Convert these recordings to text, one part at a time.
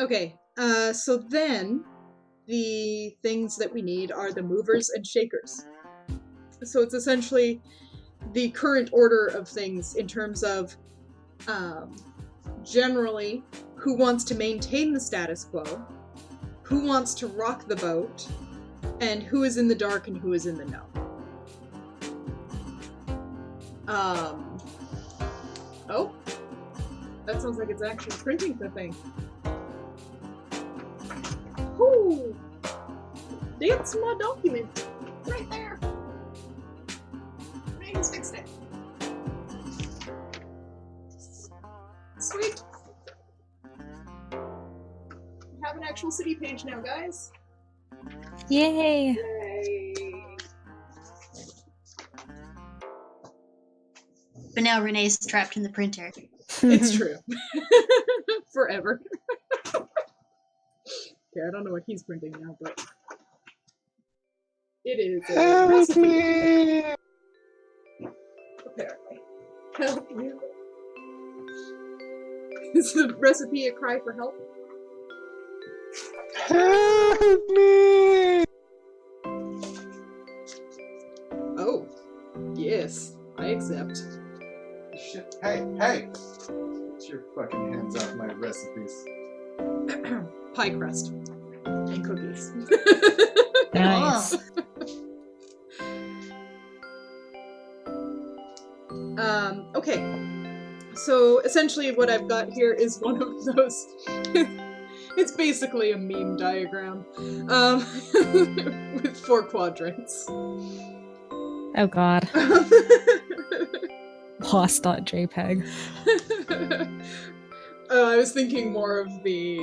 Okay, so then the things that we need are the movers and shakers. So it's essentially the current order of things in terms of generally who wants to maintain the status quo, who wants to rock the boat, and who is in the dark and who is in the know. Oh, that sounds like it's actually printing the thing. Ooh, that's my document right there. Megan's fixed it. Sweet. We have an actual city page now, guys. Yay! Yay! But now Renee's trapped in the printer. It's true. Forever. Okay, I don't know what he's printing now, but it is a recipe. Apparently. Help you. Is the recipe a cry for help? Help me! Oh, yes, I accept. Shit. Hey! Get your fucking hands off my recipes. Pie crust and cookies. Nice. Okay. So essentially what I've got here is one of those it's basically a meme diagram. With 4 quadrants. Oh god. Lost.jpg. I was thinking more of the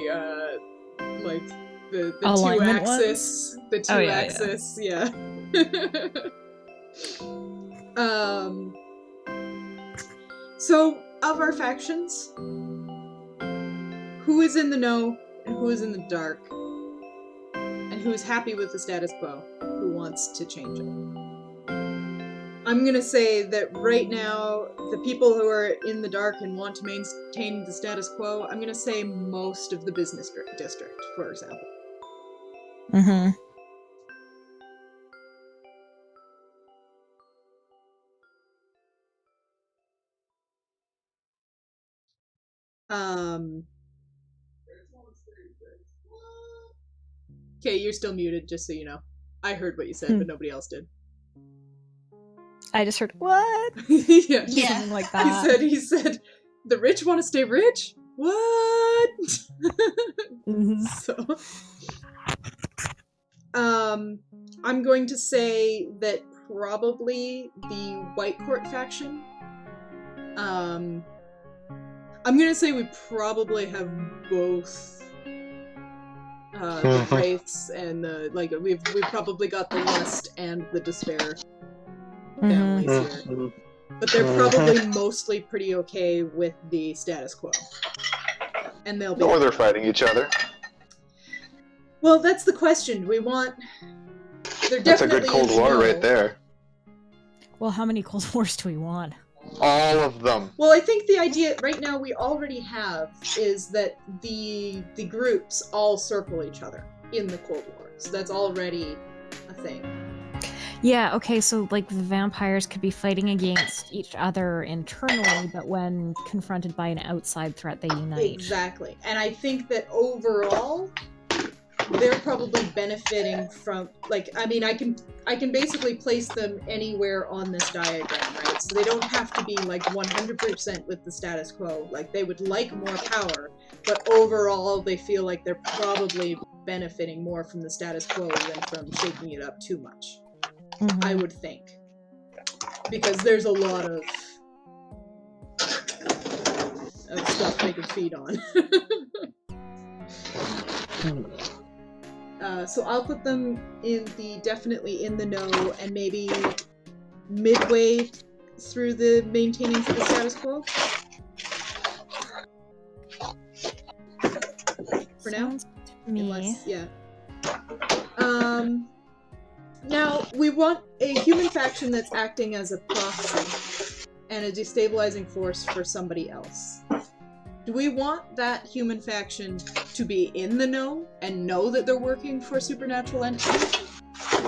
like the alignment 2-axis, ones? the 2-axis, yeah. So of our factions, who is in the know and who is in the dark, and who is happy with the status quo, who wants to change it? I'm gonna say that right now, the people who are in the dark and want to maintain the status quo, I'm gonna say most of the business district, for example. Mm-hmm. Okay, you're still muted, just so you know. I heard what you said, but nobody else did. I just heard, what? Yeah. Something like that. He said, the rich want to stay rich? What? Mm-hmm. So, I'm going to say that probably the White Court faction. I'm gonna say we probably have both the Wraiths and the we've probably got the Lust and the Despair families here, but they're probably mostly pretty okay with the status quo, and they'll be. Or they're fighting each other. Well, that's the question. We want. That's a good Cold War right there. Well, how many Cold Wars do we want? All of them. Well, I think the idea right now we already have is that the groups all circle each other in the Cold War. So that's already a thing. Yeah, okay, so like the vampires could be fighting against each other internally, but when confronted by an outside threat, they unite. Exactly. And I think that overall, they're probably benefiting from, I can basically place them anywhere on this diagram, right? So they don't have to be 100% with the status quo. They would like more power, but overall they feel like they're probably benefiting more from the status quo than from shaking it up too much. Mm-hmm. I would think. Because there's a lot of stuff they can feed on. So I'll put them definitely in the know, and maybe midway through the maintaining of the status quo. For now? Me. Unless, yeah. Now, we want a human faction that's acting as a proxy, and a destabilizing force for somebody else. Do we want that human faction to be in the know and know that they're working for supernatural entities?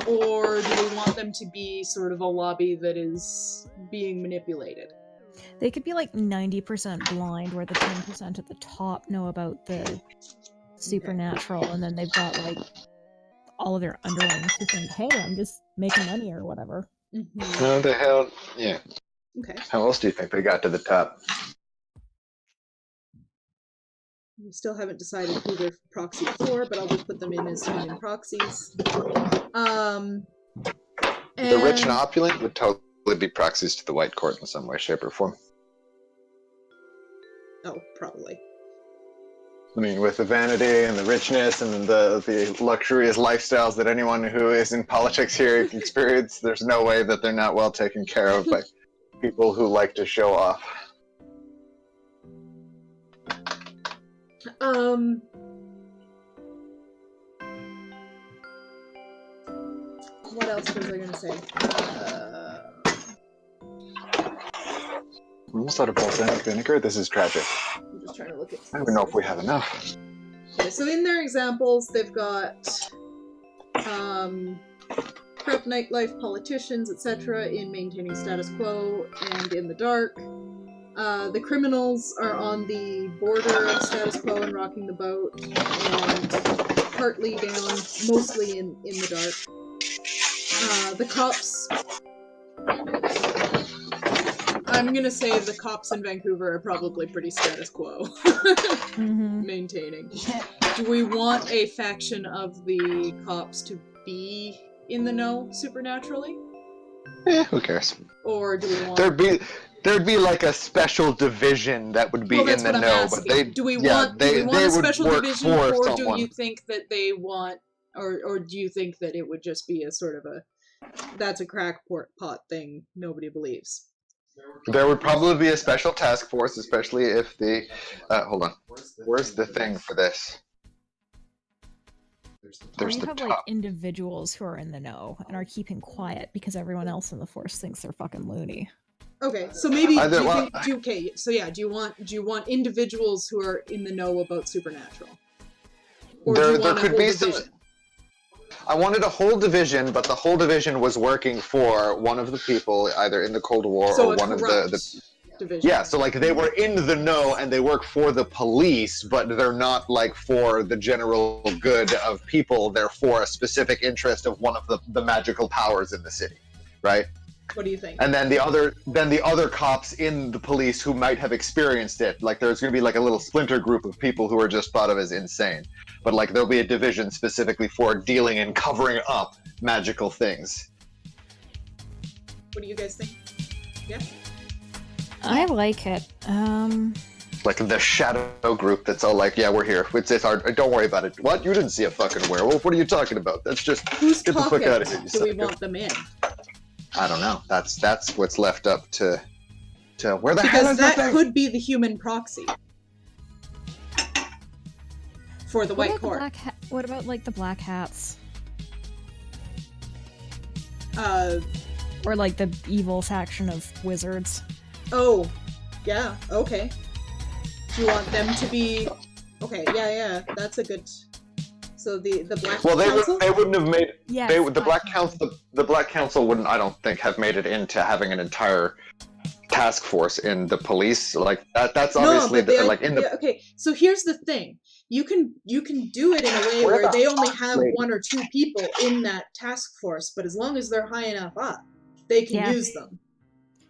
Or do we want them to be sort of a lobby that is being manipulated? They could be like 90% blind, where the 10% at the top know about the supernatural, and then they've got like all of their underlings who think, hey, I'm just making money or whatever. Mm-hmm. How the hell? Yeah. Okay. How else do you think they got to the top? We still haven't decided who they're proxy for, but I'll just put them in as human proxies. The rich and opulent would totally be proxies to the White Court in some way, shape, or form. Oh, probably. I mean, with the vanity and the richness and the luxurious lifestyles that anyone who is in politics here can experience, there's no way that they're not well taken care of by people who like to show off. What else was I gonna say? We're almost out of balsamic vinegar. This is tragic. I'm just trying to look at. I don't even know if we have enough. Okay, so in their examples, they've got corrupt nightlife, politicians, etc., in maintaining status quo and in the dark. The criminals are on the border of status quo and rocking the boat, and partly down, mostly in the dark. The cops. I'm gonna say the cops in Vancouver are probably pretty status quo. Maintaining. Do we want a faction of the cops to be in the know supernaturally? Who cares? Or do we want... There'd be like a special division that would be in the know, but do we want a special division, or do you think that they want, or do you think that it would just be a sort of a, that's a crackpot thing nobody believes? There would probably be a special task force, especially if the hold on. Where's the thing for this? There's you the have top. like individuals who are in the know and are keeping quiet because everyone else in the force thinks they're fucking loony. Okay, so maybe do you want individuals who are in the know about supernatural? Or do you want a whole division? I wanted a whole division, but the whole division was working for one of the people, either in the Cold War or one of the division. Yeah, so like they were in the know and they work for the police, but they're not like for the general good of people. They're for a specific interest of one of the magical powers in the city, right? What do you think? And then the other cops in the police who might have experienced it, like there's going to be like a little splinter group of people who are just thought of as insane. But like there'll be a division specifically for dealing and covering up magical things. What do you guys think? Yeah? I like it. Like the shadow group that's all like, yeah, we're here. It's hard. Don't worry about it. What? You didn't see a fucking werewolf. What are you talking about? That's just whose get the fuck out of here. Do we want them in? I don't know. That's what's left up to where the hell is that thing? Could be the human proxy for the White Court. What about like the black hats? Or like the evil faction of wizards. Oh, yeah. Okay. Do you want them to be? Okay. Yeah. That's a good. So the Black Council? They wouldn't have made the Black Council wouldn't, I don't think, have made it into having an entire task force in the police. Like that's obviously okay. So here's the thing. You can do it in a way where they only have one or two people in that task force, but as long as they're high enough up, they can use them.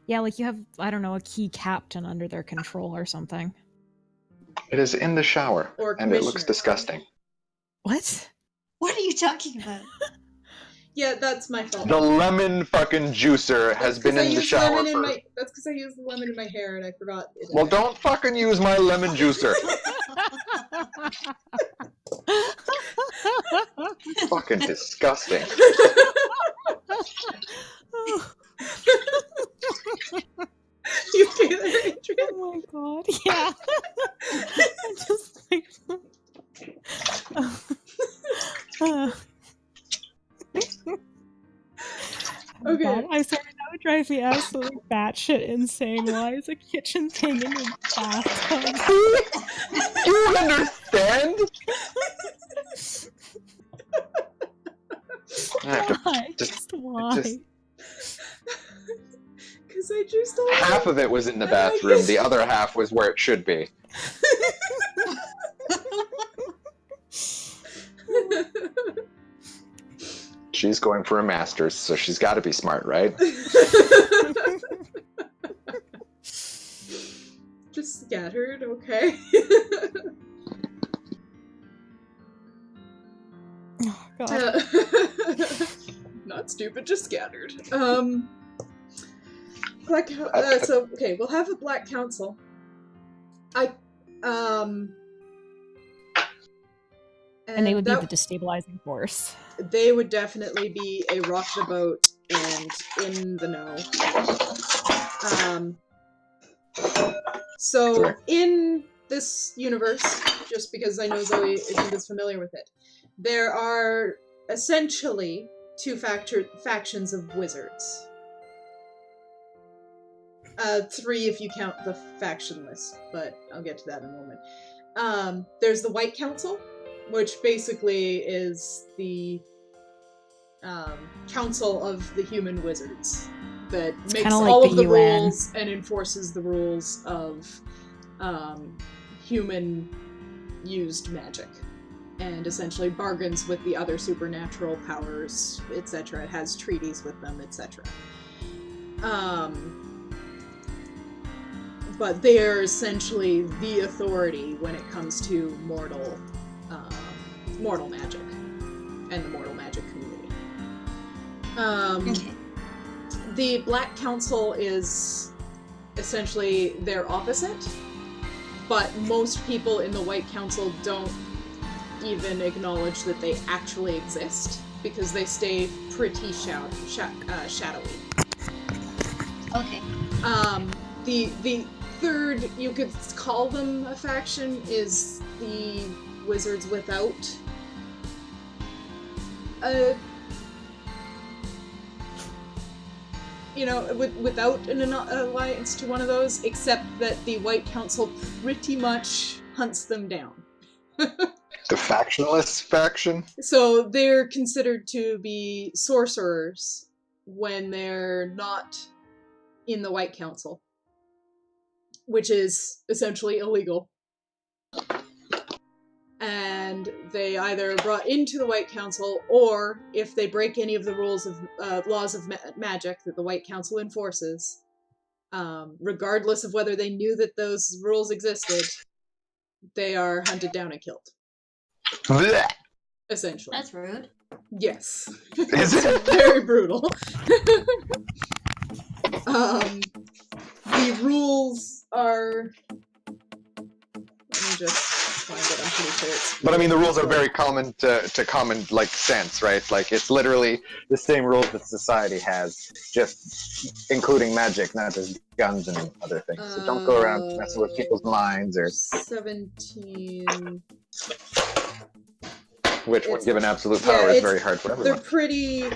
Yeah, like you have, I don't know, a key captain under their control or something. It is in the shower, and it looks disgusting. What? What are you talking about? Yeah, that's my fault. The lemon fucking juicer has been in the shower. That's because I used the lemon in my hair and I forgot. Well, don't fucking use my lemon juicer. Fucking disgusting. Do you feel it, Adrian? Oh my god, yeah. I'm just like... Okay. God. I'm sorry, drives me absolutely batshit insane. Why is a kitchen thing in your bathtub? You understand? I have to- Why? just- Just why? Because I just don't half of it was in the bathroom, the other half was where it should be. She's going for a master's, so she's got to be smart, right? Just scattered, okay. Oh, God. Not stupid, just scattered. Black. So okay, we'll have a Black Council. And they would be that- the destabilizing force. They would definitely be a rock the boat and in the know. So in this universe, just because I know Zoe isn't as familiar with it, there are essentially two factions of wizards. 3 if you count the faction list, but I'll get to that in a moment. There's the White Council, which basically is the council of the human wizards that makes like all the of the UN. rules and enforces the rules of human-used magic, and essentially bargains with the other supernatural powers, etc. It has treaties with them, etc. But they are essentially the authority when it comes to mortal magic and the mortal magic community. Okay. The Black Council is essentially their opposite, but most people in the White Council don't even acknowledge that they actually exist because they stay pretty shadowy. Okay. The third, you could call them a faction, is the Wizards without without an alliance to one of those, except that the White Council pretty much hunts them down. The factionless faction? So they're considered to be sorcerers when they're not in the White Council, which is essentially illegal. And they either brought into the White Council, or if they break any of the rules of laws of magic that the White Council enforces, regardless of whether they knew that those rules existed, they are hunted down and killed. Blech. Essentially. That's rude. Yes. Is it? Very brutal. The rules are... Let me just find it. I'm pretty sure it's... But I mean, the rules are very common to common like sense, right? Like it's literally the same rules that society has, just including magic, not just guns and other things. So don't go around messing with people's minds or 17... which, when It's- given absolute power, is very hard for They're everyone. pretty...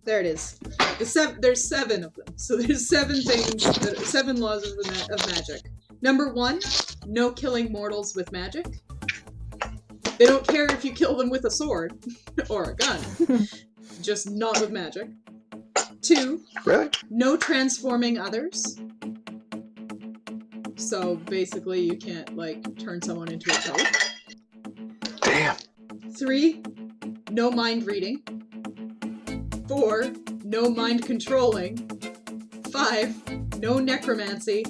There it is. There's 7 of them. So there's 7 things, 7 laws of magic. Number 1, no killing mortals with magic. They don't care if you kill them with a sword or a gun, just not with magic. 2, Really? no transforming others. So basically you can't, like, turn someone into a toad. Damn. 3, no mind reading. 4, no mind controlling. 5, no necromancy.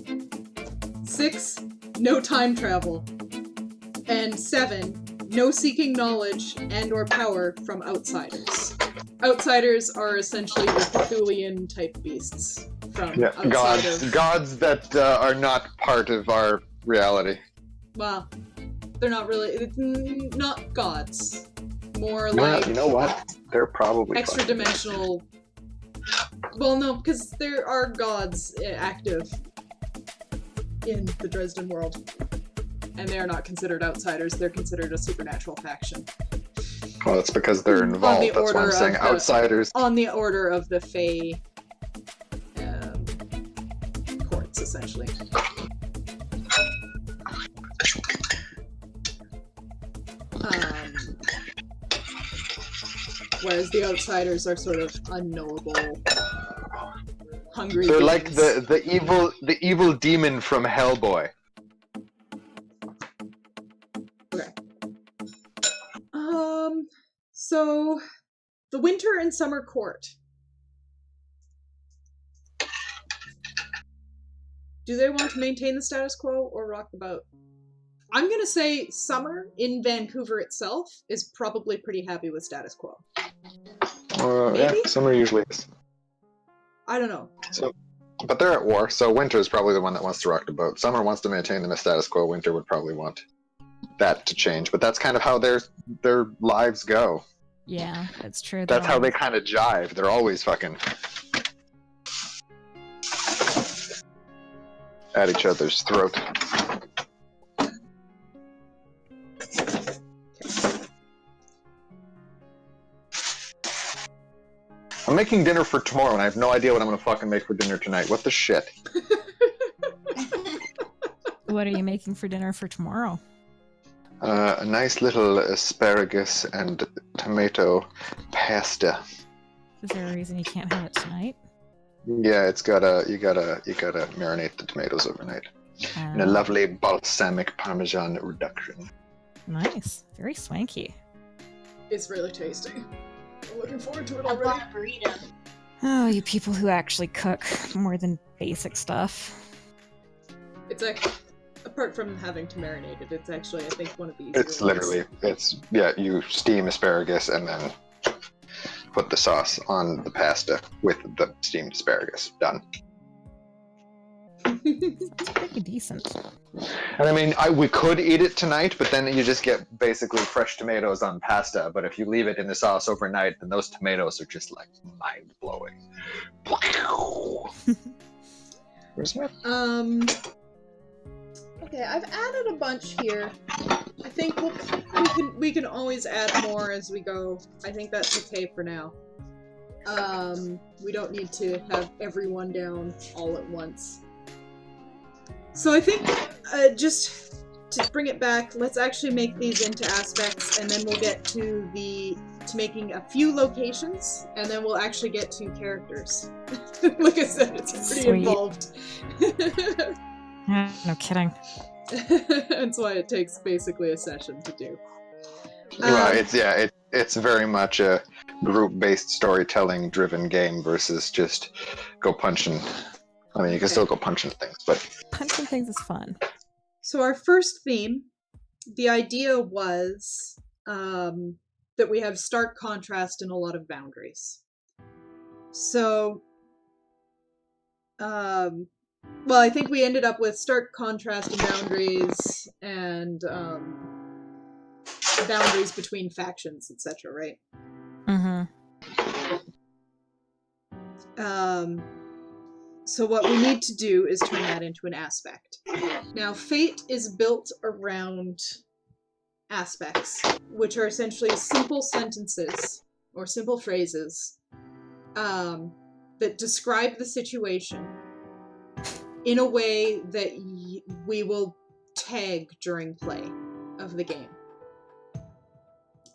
6, no time travel. And 7, no seeking knowledge and or power from outsiders. Outsiders are essentially the Cthulhian type beasts from Yeah, outside of... gods that are not part of our reality. Well, they're not really... It's not gods. More Well, like... you know what? They're probably extra dimensional. Well, no, because there are gods active in the Dresden world, and they are not considered outsiders. They're considered a supernatural faction. Well, that's because they're On the involved. That's why I'm order saying of the- outsiders. On the order of the Fey courts, essentially. Whereas the outsiders are sort of unknowable, hungry. They're beings. like the evil demon from Hellboy. Okay. So the winter and summer court. Do they want to maintain the status quo or rock the boat? I'm gonna say summer in Vancouver itself is probably pretty happy with status quo. Yeah, Maybe? summer usually is. I don't know. So, but they're at war, so winter is probably the one that wants to rock the boat. Summer wants to maintain the status quo. Winter would probably want that to change, but that's kind of how their lives go. Yeah, that's true. That's how they kind of jive. They're always fucking at each other's throat. I'm making dinner for tomorrow, and I have no idea what I'm gonna fucking make for dinner tonight. What the shit? What are you making for dinner for tomorrow? A nice little asparagus and tomato pasta. Is there a reason you can't have it tonight? Yeah, you gotta marinate the tomatoes overnight in a lovely balsamic parmesan reduction. Nice. Very swanky. It's really tasty. I'm looking forward to it I already. want a burrito. Oh, you people who actually cook more than basic stuff. It's apart from having to marinate it, it's actually, I think, one of these. It's literally, you steam asparagus and then put the sauce on the pasta with the steamed asparagus. Done. It's pretty decent. And I mean, we could eat it tonight, but then you just get basically fresh tomatoes on pasta. But if you leave it in the sauce overnight, then those tomatoes are just like mind-blowing. Where's my... Okay, I've added a bunch here. I think we can always add more as we go. I think that's okay for now. We don't need to have everyone down all at once. So I think, just to bring it back, let's actually make these into aspects, and then we'll get to making a few locations, and then we'll actually get to characters. Like I said, it's pretty Sweet. involved. No kidding. That's why it takes basically a session to do. Well, it's very much a group-based storytelling-driven game versus just go punching. I mean, you can still go punching things, but Punching things is fun. So our first theme, the idea was that we have stark contrast and a lot of boundaries. So, well, I think we ended up with stark contrast and boundaries, and boundaries between factions, etc., right? Mm-hmm. So what we need to do is turn that into an aspect. Now, Fate is built around aspects, which are essentially simple sentences, or simple phrases, that describe the situation in a way that we will tag during play of the game.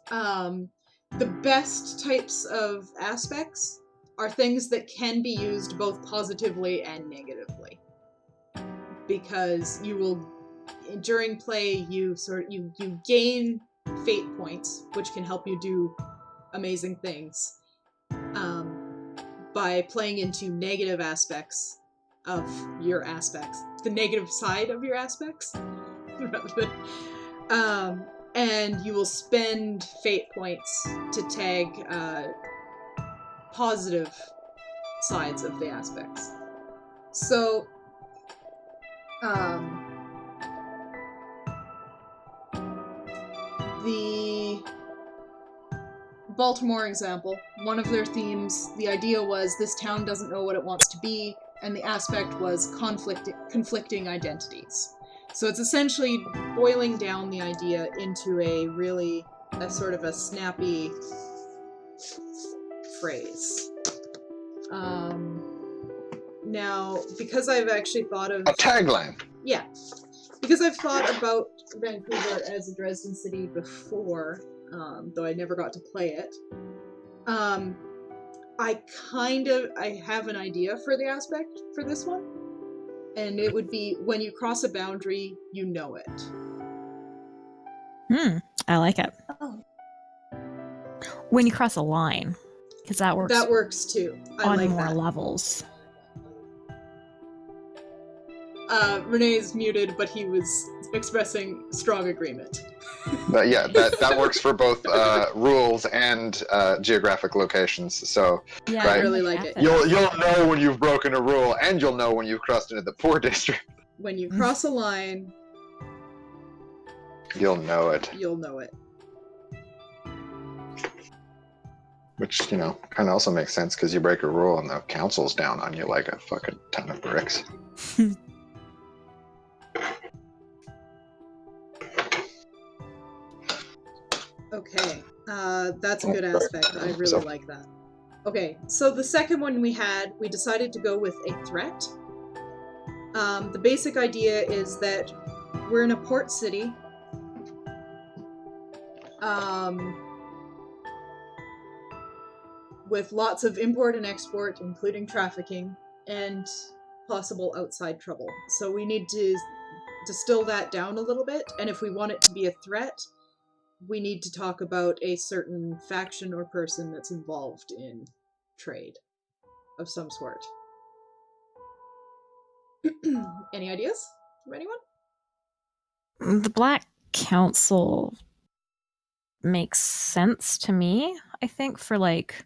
The best types of aspects are things that can be used both positively and negatively. Because you will, during play, you gain fate points, which can help you do amazing things, by playing into negative aspects of your aspects. The negative side of your aspects, rather than, and you will spend fate points to tag, positive sides of the aspects. So, the Baltimore example, one of their themes, the idea was this town doesn't know what it wants to be, and the aspect was conflicting identities. So it's essentially boiling down the idea into a really a sort of a snappy phrase. Now, because I've actually thought of A tagline. yeah, because I've thought about Vancouver as a Dresden city before, though I never got to play it. I have an idea for the aspect for this one, and it would be when you cross a boundary, you know it. I like it. Oh, When you cross a line, because that works That works too. I on like more that. levels. Renee's muted, but he was expressing strong agreement. But yeah, that works for both rules and geographic locations. So Yeah, Right. I really like it. you'll know when you've broken a rule, and you'll know when you've crossed into the poor district. When you cross a line, You'll know it. you'll know it. Which, kind of also makes sense because you break a rule and the council's down on you like a fucking ton of bricks. Okay, that's a good aspect. I really So- like that. Okay, so the second one we decided to go with a threat. The basic idea is that we're in a port city. With lots of import and export, including trafficking, and possible outside trouble. So we need to distill that down a little bit, and if we want it to be a threat, we need to talk about a certain faction or person that's involved in trade of some sort. Any ideas from anyone? The Black Council makes sense to me, I think, for like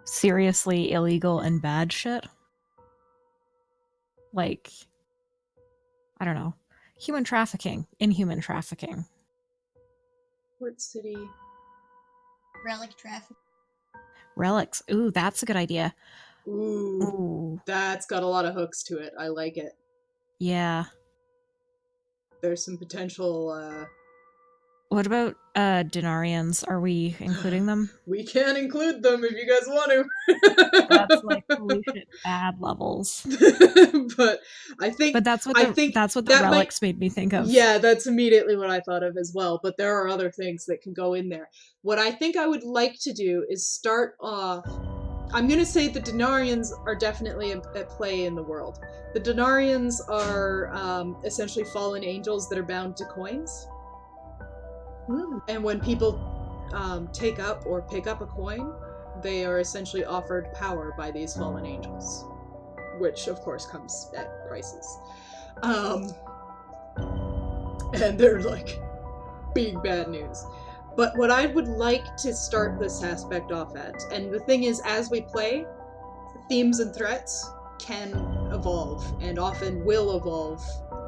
seriously illegal and bad shit. Like, I don't know, human trafficking, inhuman trafficking. Port City. relic traffic. Relics. Ooh, that's a good idea. Ooh, Ooh, that's got a lot of hooks to it. I like it. yeah. There's some potential, What about denarians? Are we including them? we can include them if you guys want to. That's like holy shit bad levels. But I think But that's what I the think that's what the that might- relics made me think of. Yeah, that's immediately what I thought of as well, but there are other things that can go in there. What I think I would like to do is start off... I'm going to say the Denarians are definitely at play in the world. The Denarians are essentially fallen angels that are bound to coins. And when people take up or pick up a coin, they are essentially offered power by these fallen angels, which of course comes at prices. And they're like big bad news. But what I would like to start this aspect off at, and the thing is, as we play, themes and threats can evolve, and often will evolve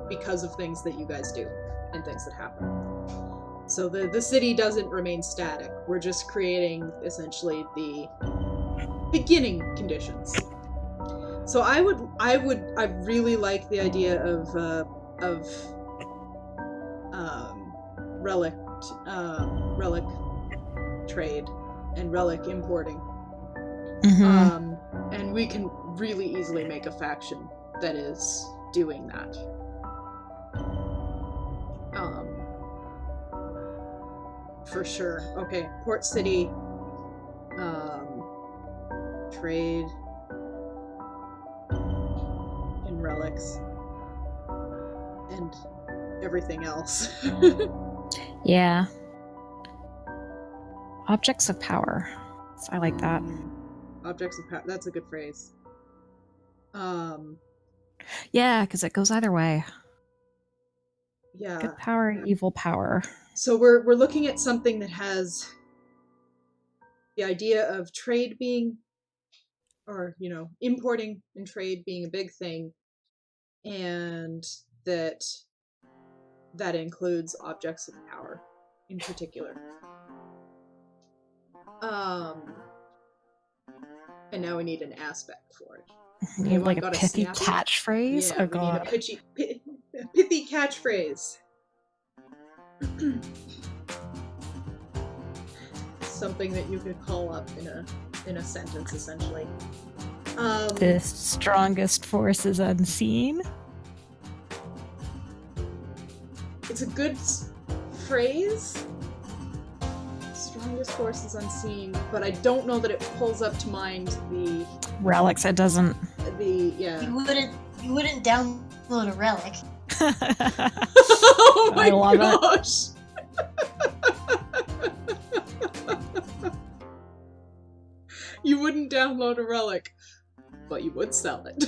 because of things that you guys do and things that happen. So the city doesn't remain static. We're just creating essentially the beginning conditions. So I really like the idea of relic trade and relic importing. Mhm. And we can really easily make a faction that is doing that. For sure. Okay, Port City, trade in relics, and everything else. Yeah. Objects of power. So I like that. Objects of power. That's a good phrase. Yeah, because it goes either way. Yeah. Good power, evil power. So we're looking at something that has the idea of trade being, or importing and trade being a big thing, and that includes objects of power in particular. And now we need an aspect for it. You have Anyone like a got a pithy snappy? catchphrase? Yeah, Oh we need a god. pithy catchphrase. something that you could call up in a sentence, essentially. The strongest force is unseen. It's a good phrase. Strongest force is unseen, but I don't know that it pulls up to mind the Relics, it doesn't. yeah. You wouldn't download a relic. Oh my I love gosh! You wouldn't download a relic, but you would sell it.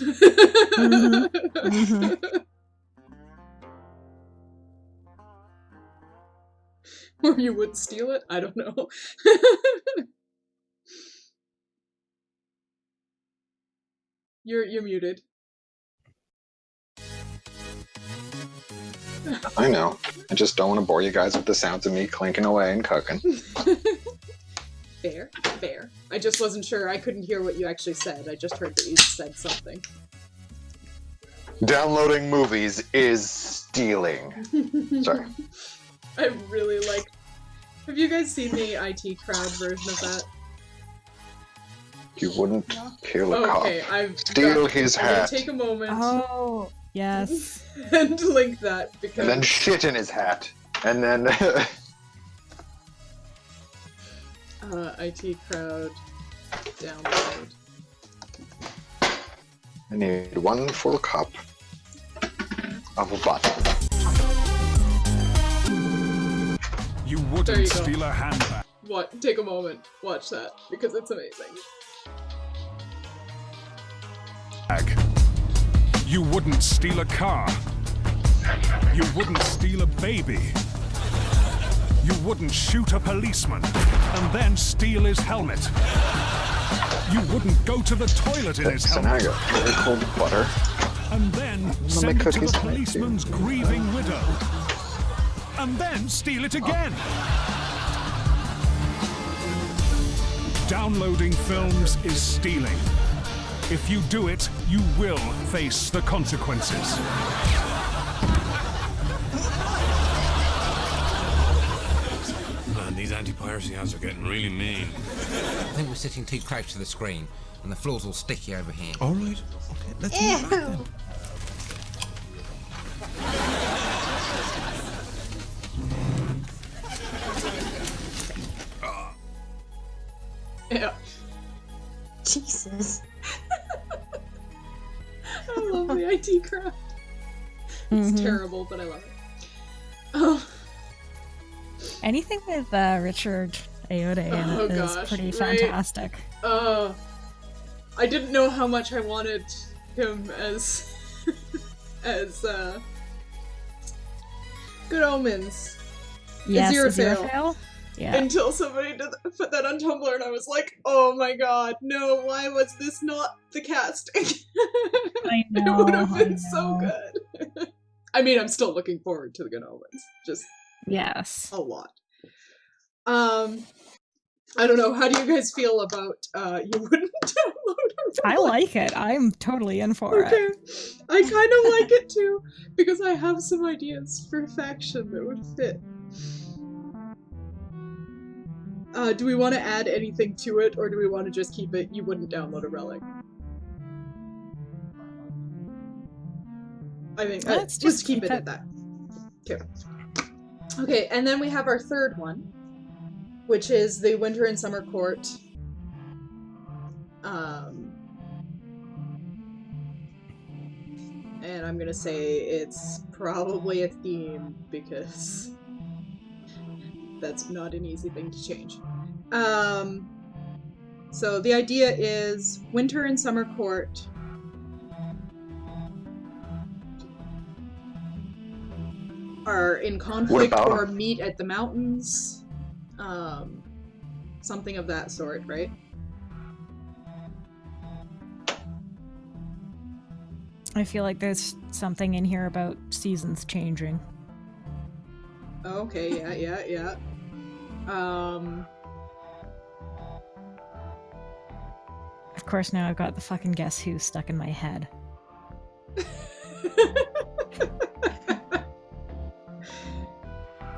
Or you would steal it? I don't know. You're muted. I know. I just don't want to bore you guys with the sounds of me clinking away and cooking. Fair, fair. I just wasn't sure. I couldn't hear what you actually said. I just heard that you said something. Downloading movies is stealing. Sorry. I really like. Have you guys seen the IT crowd version of that? You wouldn't No. kill a cop. Okay, I've Steal got, his I'm gonna hat. take a moment Oh, yes. and link that because And then shit in his hat. And then... IT crowd download. I need one full cup of a bottle. You There wouldn't you go. steal a handbag. What? Take a moment. Watch that because it's amazing. You wouldn't steal a car. You wouldn't steal a baby. You wouldn't shoot a policeman and then steal his helmet. You wouldn't go to the toilet in his So now I helmet got really cold butter. and then make send it to cookies the tonight, too. policeman's grieving widow. And then steal it again. Downloading films is stealing. If you do it, you will face the consequences. Man, these anti-piracy ads are getting really mean. I think we're sitting too close to the screen, and the floor's all sticky over here. All right. Okay, let's move back then. Yeah. Jesus. I love the IT crowd. It's terrible, but I love it. Oh, Anything with Richard Ayoade in Oh, it is gosh, pretty right? fantastic. I didn't know how much I wanted him as as Good Omens Yes, Aziraphale. Aziraphale? Yeah. until somebody put that on Tumblr, and I was like, "Oh my god, no! Why was this not the casting? I It know. would have been I so know. good." I mean, I'm still looking forward to the Good Omens, just Yes. a lot. I don't know. How do you guys feel about you wouldn't download a I like it. I'm totally in for Okay, it. I kind of like it too because I have some ideas for faction that would fit. Do we want to add anything to it, or do we want to just keep it? You wouldn't download a relic. I think Let's just just keep keep it at it. that. Okay. Okay, and then we have our third one, which is the Winter and Summer Court. And I'm gonna say it's probably a theme because that's not an easy thing to change. So the idea is Winter and Summer Court are in conflict about or meet at the mountains. Something of that sort, right? I feel like there's something in here about seasons changing. Okay, yeah. Of course, now I've got the fucking Guess Who stuck in my head.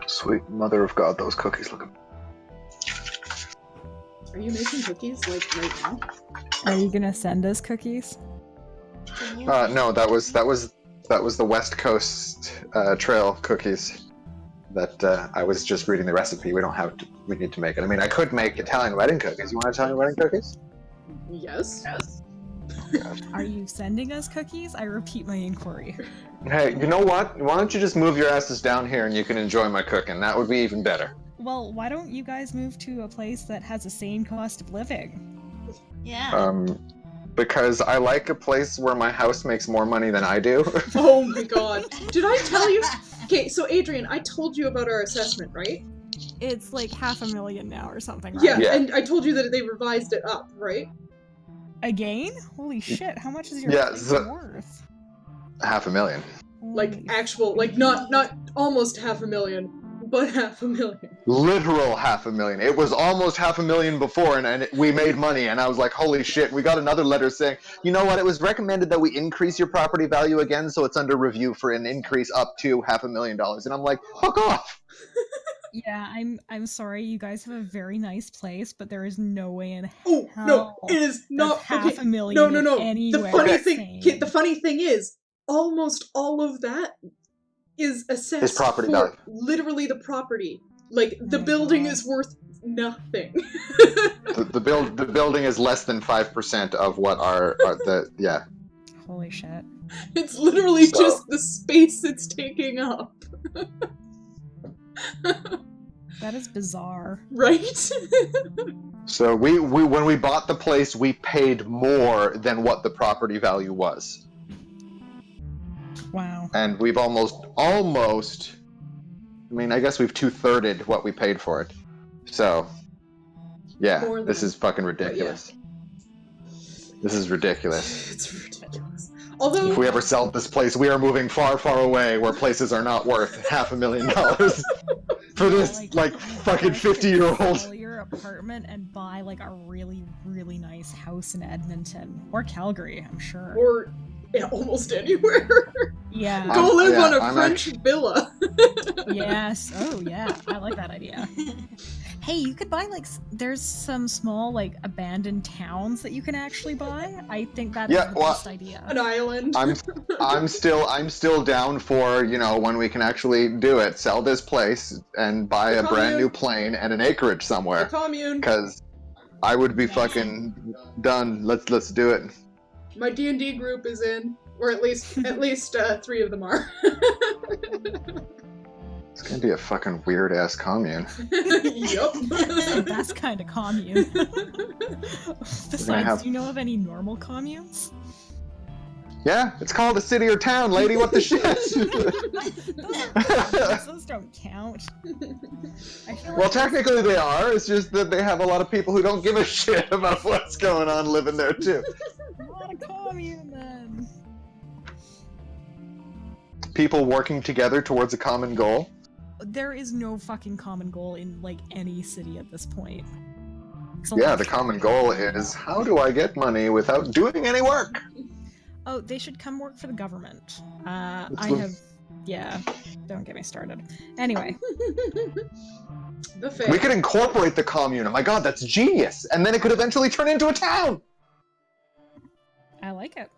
Sweet mother of God, those cookies look... Are you making cookies like right now? Are you gonna send us cookies? Can you? No, that was the West Coast Trail cookies. That I was just reading the recipe. We don't have to. We need to make it. I mean, I could make Italian wedding cookies. You want Italian wedding cookies? Yes. Are you sending us cookies? I repeat my inquiry. Hey, you know what? Why don't you just move your asses down here and you can enjoy my cooking? That would be even better. Well, why don't you guys move to a place that has a sane cost of living? Yeah. Because I like a place where my house makes more money than I do. Oh my god. Did I tell you? Okay, so Adrian, I told you about our assessment, right? It's like $500,000 now or something, right? Yeah, Yeah. and I told you that they revised it up, right? Again? Holy shit, how much is your Yeah, place so- worth? $500,000. Like Holy actual, like not almost $500,000, but $500,000. Literal $500,000. It was almost $500,000 before, and we made money. And I was like, "Holy shit!" We got another letter saying, "You know what? It was recommended that we increase your property value again, so it's under review for an increase up to $500,000." And I'm like, "Fuck off!" Yeah, I'm sorry, you guys have a very nice place, but there is no way in Oh hell no, it is not that's okay. $500,000 No. anywhere. The funny thing, sane. the funny thing is, almost all of that is assessed His property for value. literally the property. Like the Oh my building God. is worth nothing. The building is less than 5% of what yeah. Holy shit. It's literally So- just the space it's taking up. That is bizarre. Right? So we when we bought the place, we paid more than what the property value was, Wow. and we've almost. I mean, I guess we've 2/3'd what we paid for it. So, yeah, More than this is fucking yeah. ridiculous. This is ridiculous. It's ridiculous. Although If we ever sell this place, we are moving far, far away where places are not worth $500,000 for this, like, fucking you guys could 50-year-old. Sell your apartment and buy like a really, really nice house in Edmonton or Calgary, I'm sure. or yeah, almost anywhere. Yeah. Go live on a I'm French villa. Yes. Oh, yeah. I like that idea. Hey, you could buy like there's some small like abandoned towns that you can actually buy. I think that is Yeah, the well, best idea. An island. I'm still down for, when we can actually do it. Sell this place and buy a brand new plane and an acreage A somewhere. commune. Because I would be fucking done. Let's do it. My D&D group is in, or at least 3 of them are. It's gonna be a fucking weird ass commune. Yup. That's kind of commune. Besides, have- do you know of any normal communes? Yeah, it's called a city or town, lady. What the shit? Those don't count. I feel Well, like technically they are. It's just that they have a lot of people who don't give a shit about what's going on living there too. not a commune then. People working together towards a common goal. There is no fucking common goal in like any city at this point. It's a Yeah, lot the of common shit. goal is how do I get money without doing any work? Oh, they should come work for the government. That's I what- have. Yeah, don't get me started. Anyway, The fair. We could incorporate the commune. Oh my god, that's genius! And then it could eventually turn into a town. I like it.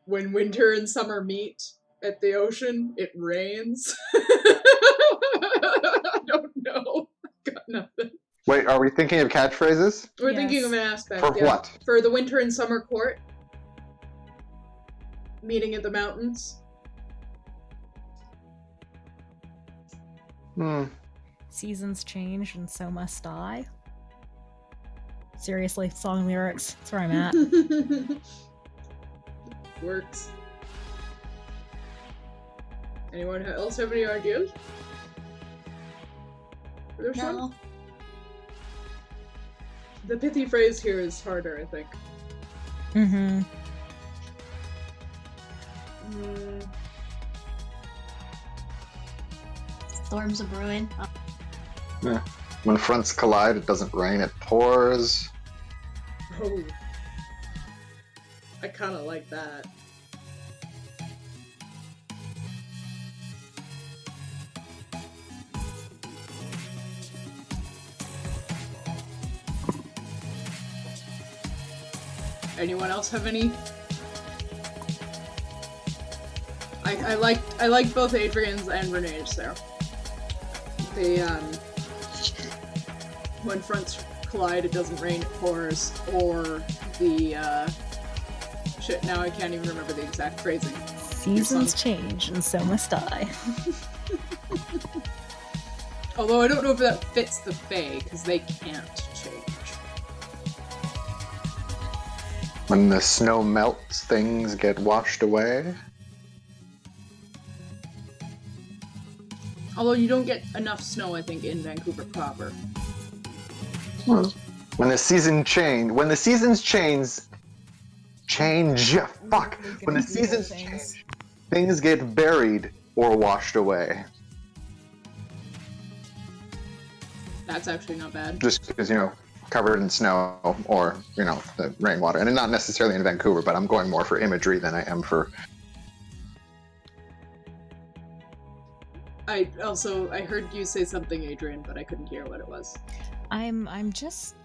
When winter and summer meet at the ocean, it rains. I don't know. Got nothing. Wait, are we thinking of catchphrases? We're Yes. thinking of an aspect. For yeah. what? For the winter and summer court. Meeting at the mountains. Seasons change and so must I. Seriously, song lyrics. That's where I'm at. Works. Anyone else have any ideas? For this one? No. The pithy phrase here is harder, I think. Mm-hmm. Storms of ruin. When fronts collide, it doesn't rain, it pours. Oh. I kind of like that. Anyone else have any? I like both Adrian's and Renee's there. They when fronts collide, it doesn't rain, it pours, or the shit. Now I can't even remember the exact phrasing. Seasons change, and so must I. Although I don't know if that fits the Fae, because they can't change. When the snow melts, things get washed away. Although you don't get enough snow, I think, in Vancouver proper. Well, when the seasons change, fuck. When the seasons change, things get buried or washed away. That's actually not bad. Just because, covered in snow or, the rainwater. And not necessarily in Vancouver, but I'm going more for imagery than I am for... I heard you say something, Adrian, but I couldn't hear what it was. I'm just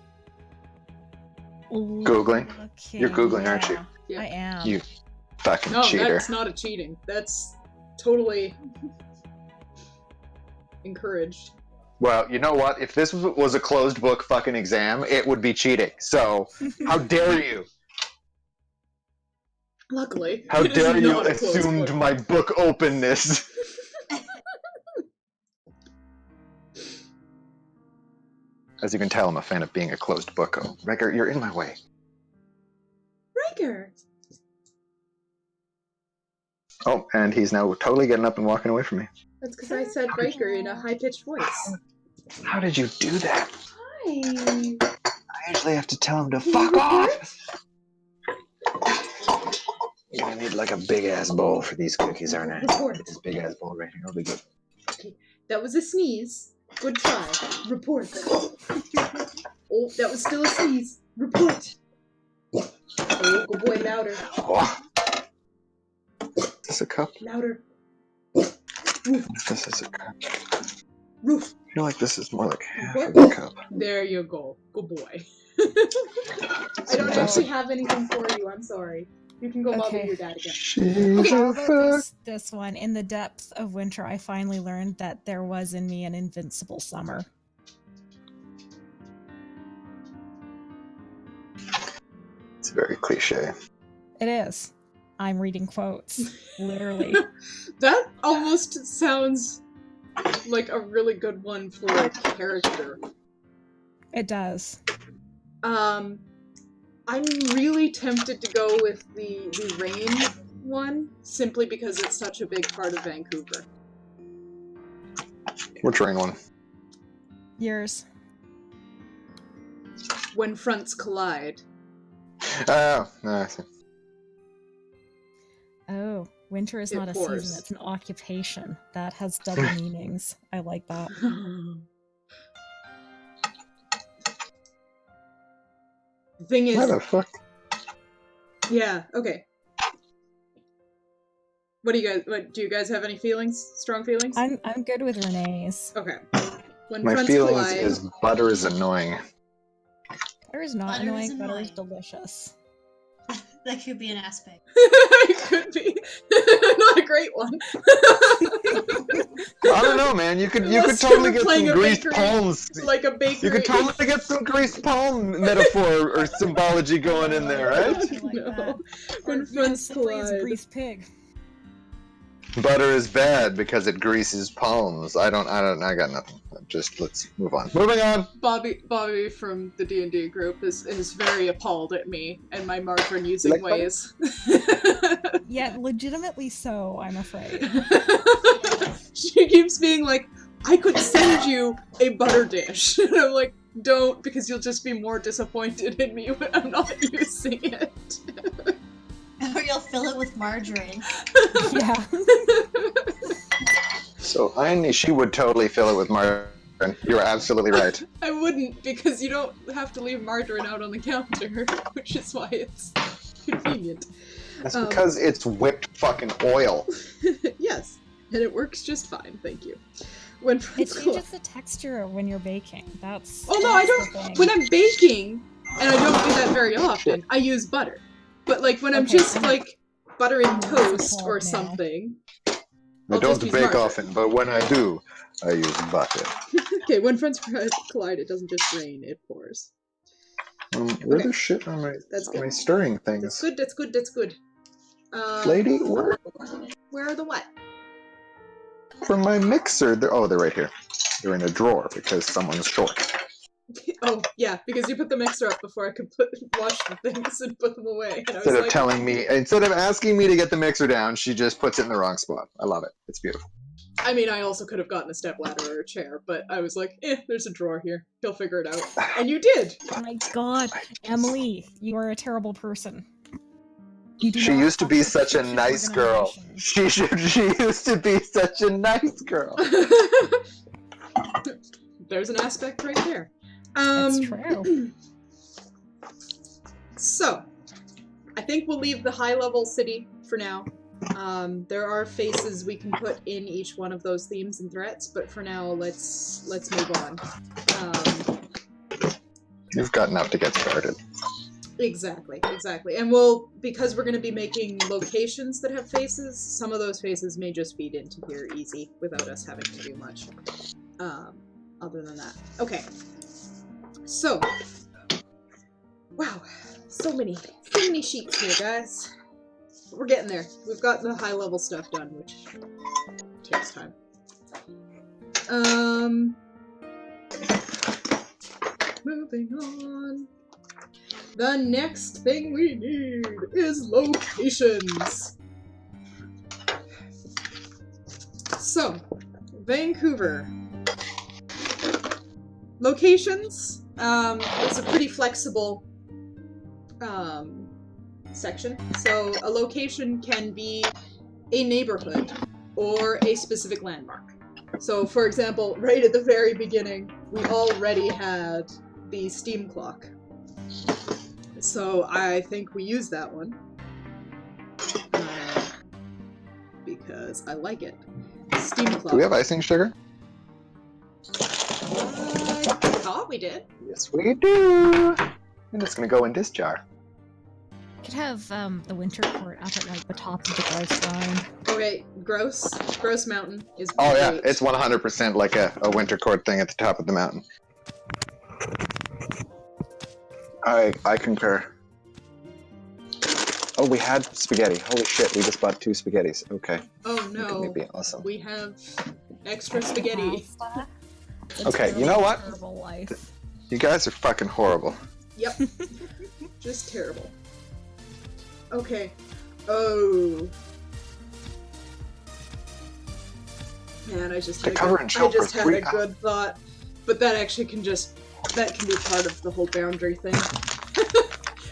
Googling? looking. You're Googling, aren't you? Yeah. I am. You fucking No, cheater. that's not a cheating. That's totally encouraged. Well, you know what? If this was a closed book fucking exam, it would be cheating. So, how dare you? Luckily, How it is dare you not a closed assumed book. my book openness? As you can tell, I'm a fan of being a closed book. Oh, Riker, you're in my way. Riker! Oh, and he's now totally getting up and walking away from me. That's because I said Riker in a high-pitched voice. How did you do that? Hi! I usually have to tell him to fuck off! You're gonna need like a big-ass bowl for these cookies, aren't I? Report. This big-ass bowl right here. It'll be good. Okay, that was a sneeze. Good try. Report. Oh, that was still a sneeze. Report. Oh, good boy, louder. Oh. Is this a cup? Louder. Roof. This is a cup. Roof. I feel like this is more like half of a cup. There you go. Good boy. I don't actually have anything for you. I'm sorry. You can go bother Okay. your dad again. She's How a about this one? In the depths of winter, I finally learned that there was in me an invincible summer. It's very cliche. It is. I'm reading quotes. Literally. That almost sounds like a really good one for a character. It does. I'm really tempted to go with the rain one, simply because it's such a big part of Vancouver. Which rain one? Yours. When fronts collide. Oh, no, I see. Oh, winter is It not a pours. season, it's an occupation. That has double meanings. I like that. The thing is, Why the fuck? yeah, okay. What do you guys have any feelings? Strong feelings? I'm good with Renee's. Okay. When My fronts feelings collide, is butter is annoying. Butter is not Butter is annoying, butter is annoying. delicious. That could be an aspect. it could be not a great one. I don't know, man. You could Unless totally you were get playing some a greased bakery, palms. like a bakery. You could totally get some greased palm metaphor or symbology going in there, right? I like No. that. When Or, fronts simply it's collide. greased pig. Butter is bad because it greases palms. I got nothing. Just let's move on. Moving on. Bobby from the D&D group is very appalled at me and my margarine using Like butter? ways. Yeah, legitimately so, I'm afraid. She keeps being like, I could send you a butter dish. And I'm like, don't, because you'll just be more disappointed in me when I'm not using it. Or you'll fill it with margarine. Yeah. So she would totally fill it with margarine. You're absolutely right. I wouldn't, because you don't have to leave margarine out on the counter, which is why it's Convenient. That's because it's whipped fucking oil. Yes, and it works just fine, thank you. When It Prince changes the texture when you're baking. That's. Oh no, I that's the don't. thing. When I'm baking, and I don't do that very often, I use butter. But like when I'm Okay, just I'm- like buttering I'm toast or disappointed now. something. I I'll just don't use bake margarine. often, but when I do, I use butter. Okay, when French fries collide, it doesn't just rain; it pours. Where Okay. the shit are That's good. my stirring That's things? good. That's good. That's good. Lady, where? Where are the what? From my mixer. They're right here. They're in a drawer because someone's short. Oh yeah, because you put the mixer up before I could wash the things and put them away, and I was Instead of asking me to get the mixer down, she just puts it in the wrong spot. I love it. It's beautiful. I mean, I also could have gotten a stepladder or a chair, but I was like, there's a drawer here. He'll figure it out. And you did! Oh my god, Emily, you are a terrible person. You do She not used to have be a such a kitchen nice girl. organization. She used to be such a nice girl. There's an aspect right there. It's true. So, I think we'll leave the high-level city for now. There are faces we can put in each one of those themes and threats, but for now, let's move on. You've got enough to get started. Exactly. And because we're going to be making locations that have faces, some of those faces may just feed into here easy without us having to do much. Other than that. Okay. So. Wow. So many sheets here, guys. We're getting there. We've got the high-level stuff done, which takes time. Moving on. The next thing we need is locations. So, Vancouver. Locations is a pretty flexible section. So a location can be a neighborhood or a specific landmark. So for example, right at the very beginning, we already had the steam clock. So I think we use that one. Because I like it. Steam clock. Do we have icing sugar? I thought we did. Yes, we do. And it's gonna go in this jar. Could have the winter court up at like the top of the gross line. Okay, Gross Mountain is Oh great. yeah, it's 100% like a winter court thing at the top of the mountain. I concur. Oh, we had spaghetti. Holy shit, we just bought 2 spaghettis. Okay. Oh Look at me no, being awesome. we have extra spaghetti. Pasta. It's Okay, a you know what? terrible life. You guys are fucking horrible. Yep. Just terrible. Okay. Oh. Man, I just had a good thought. But that actually can be part of the whole boundary thing.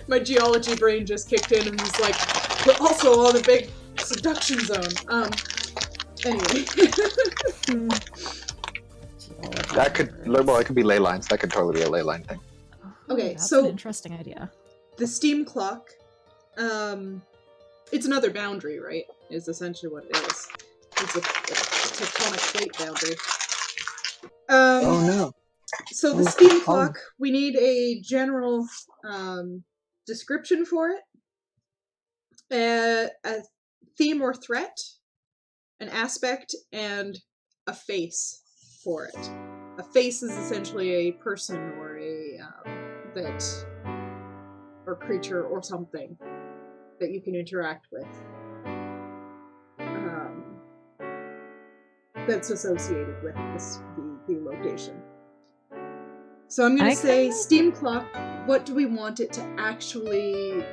My geology brain just kicked in and was like, we're also on a big subduction zone. Anyway. That could be ley lines. That could totally be a ley line thing. Okay, That's so an interesting idea. the steam clock, it's another boundary, right? Is essentially what it is. It's a tectonic plate boundary. Oh no. So the steam clock, we need a general description for it, a theme or threat, an aspect, and a face for it. A face is essentially a person or or creature or something that you can interact with. That's associated with the location. So I'm gonna say steam clock. What do we want it to actually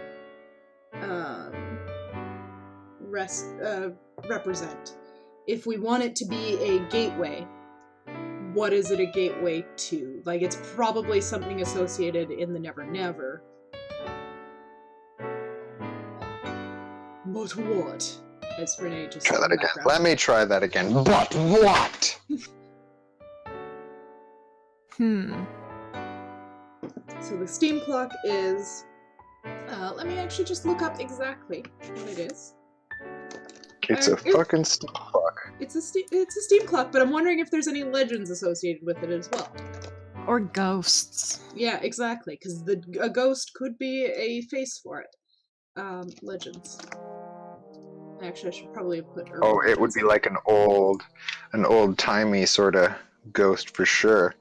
represent? If we want it to be a gateway, what is it a gateway to? Like, it's probably something associated in the Never Never. But what? As Renee just Try said that in the again. background. Let me try that again. But what? So the steam clock is Let me actually just look up exactly what it is. It's a fucking steam clock. It's a steam clock, but I'm wondering if there's any legends associated with it as well. Or ghosts. Yeah, exactly, because a ghost could be a face for it. Legends. Actually, I should probably have put. Oh, it would be like an old-timey sort of ghost for sure.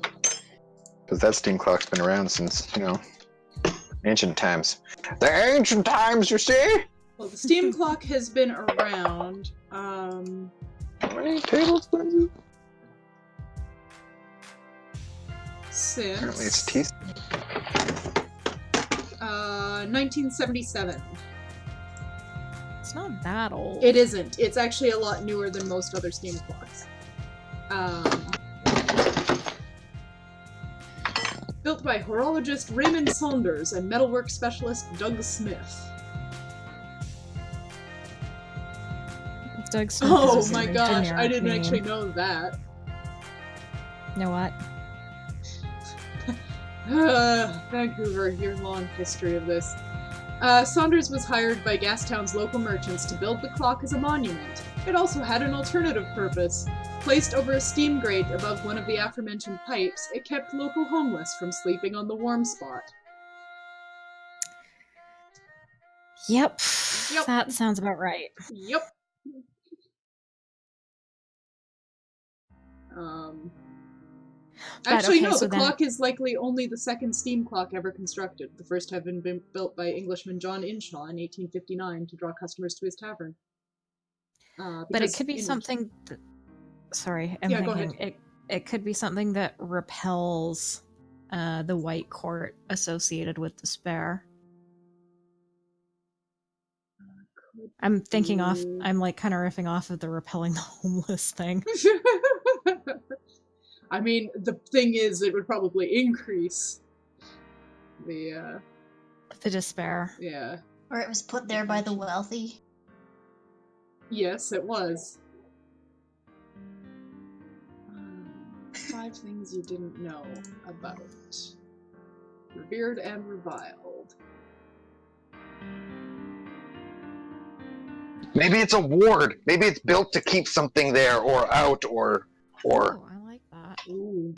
Because that steam clock's been around since, ancient times. The ancient times, you see? Well, the steam clock has been around. How many tablespoons? Since. Apparently it's teaspoons. 1977. It's not that old. It isn't. It's actually a lot newer than most other steam clocks. Built by horologist Raymond Saunders and metalwork specialist Doug Smith. Doug Smith Oh is my a gosh, I generic didn't name. actually know that. You know what? Vancouver, year-long history of this. Saunders was hired by Gastown's local merchants to build the clock as a monument. It also had an alternative purpose. Placed over a steam grate above one of the aforementioned pipes, it kept local homeless from sleeping on the warm spot. Yep. Yep. That sounds about right. Yep. Actually, okay, no, so the clock is likely only the second steam clock ever constructed, the first having been built by Englishman John Inshaw in 1859 to draw customers to his tavern. But it could be something that... Sorry, I'm thinking it could be something that repels the white court associated with despair. I'm thinking I'm like kind of riffing off of the repelling the homeless thing. I mean, the thing is, it would probably increase the despair. Yeah. Or it was put there by the wealthy. Yes, it was. 5 things you didn't know about. Revered and reviled. Maybe it's a ward. Maybe it's built to keep something there or out or. Oh, I like that. Ooh.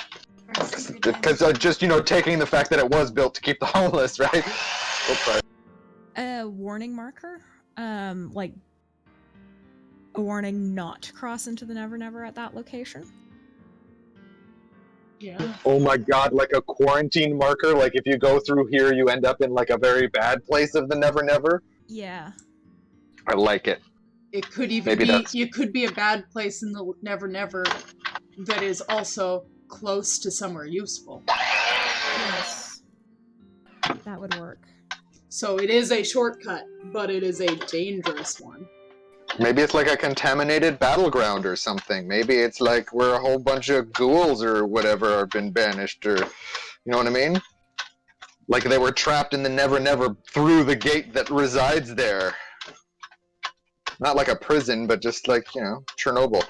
Because just, taking the fact that it was built to keep the homeless, right? Oops, A warning marker? Like a warning not to cross into the Never Never at that location? Yeah. Oh my god, like a quarantine marker? Like if you go through here, you end up in like a very bad place of the Never Never? Yeah. I like it. It could even it could be a bad place in the Never Never that is also close to somewhere useful. Yes. That would work. So it is a shortcut, but it is a dangerous one. Maybe it's like a contaminated battleground or something. Maybe it's like where a whole bunch of ghouls or whatever have been banished, or you know what I mean? Like they were trapped in the Never Never through the gate that resides there. Not like a prison, but just like, Chernobyl.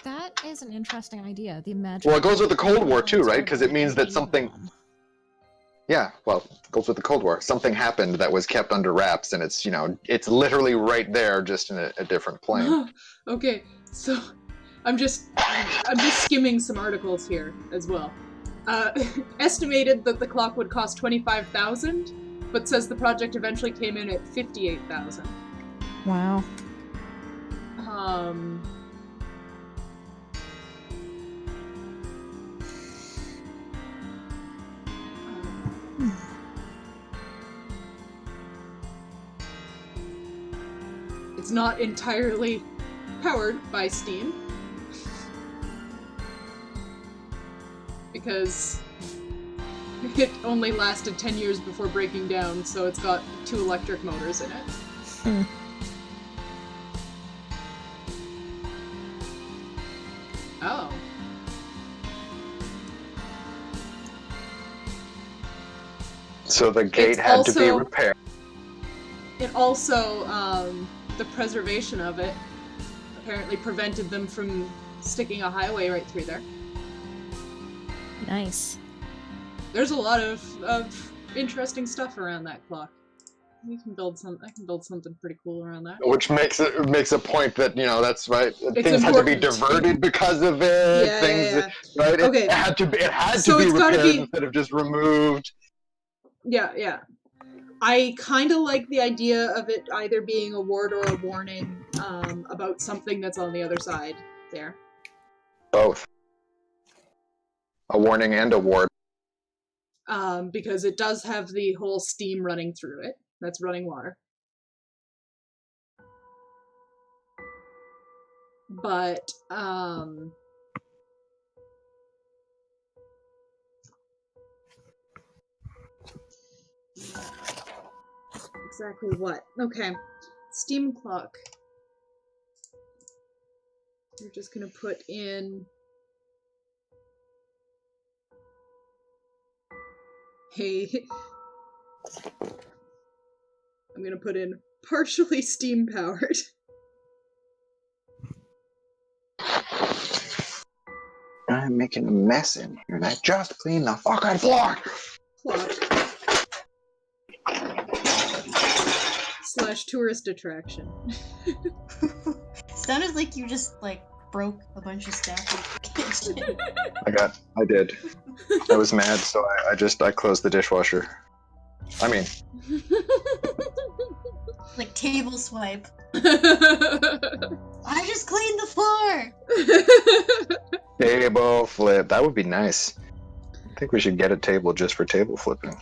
That is an interesting idea. The magic. Well, it goes with the Cold War too, right? Because it means that something... Yeah, well, it goes with the Cold War. Something happened that was kept under wraps, and it's, it's literally right there, just in a different plane. Okay, so I'm just skimming some articles here as well. Estimated that the clock would cost $25,000, but says the project eventually came in at $58,000. Wow. It's not entirely powered by steam, because it only lasted 10 years before breaking down, so it's got 2 electric motors in it. Oh. So the gate had to be repaired. It also, the preservation of it apparently prevented them from sticking a highway right through there. Nice. There's a lot of interesting stuff around that clock. We can build some. I can build something pretty cool around that. Which makes a point that that's right. It's Things had to be important. diverted because of it. Yeah. Right. Okay. It had to be So it's gotta repaired be- instead of just removed. Yeah. I kind of like the idea of it either being a ward or a warning about something that's on the other side there. Both. A warning and a ward. Because it does have the whole steam running through it. That's running water. But, exactly what? Okay. Steam clock. We're just gonna put in... Hey... I'm gonna put in partially steam powered. I'm making a mess in here, and I just cleaned the fucking floor. Clock. / tourist attraction. Sounded like you just broke a bunch of stuff in the kitchen. I did. I was mad, so I closed the dishwasher. I mean, Like table swipe. I just cleaned the floor! table flip. That would be nice. I think we should get a table just for table flipping.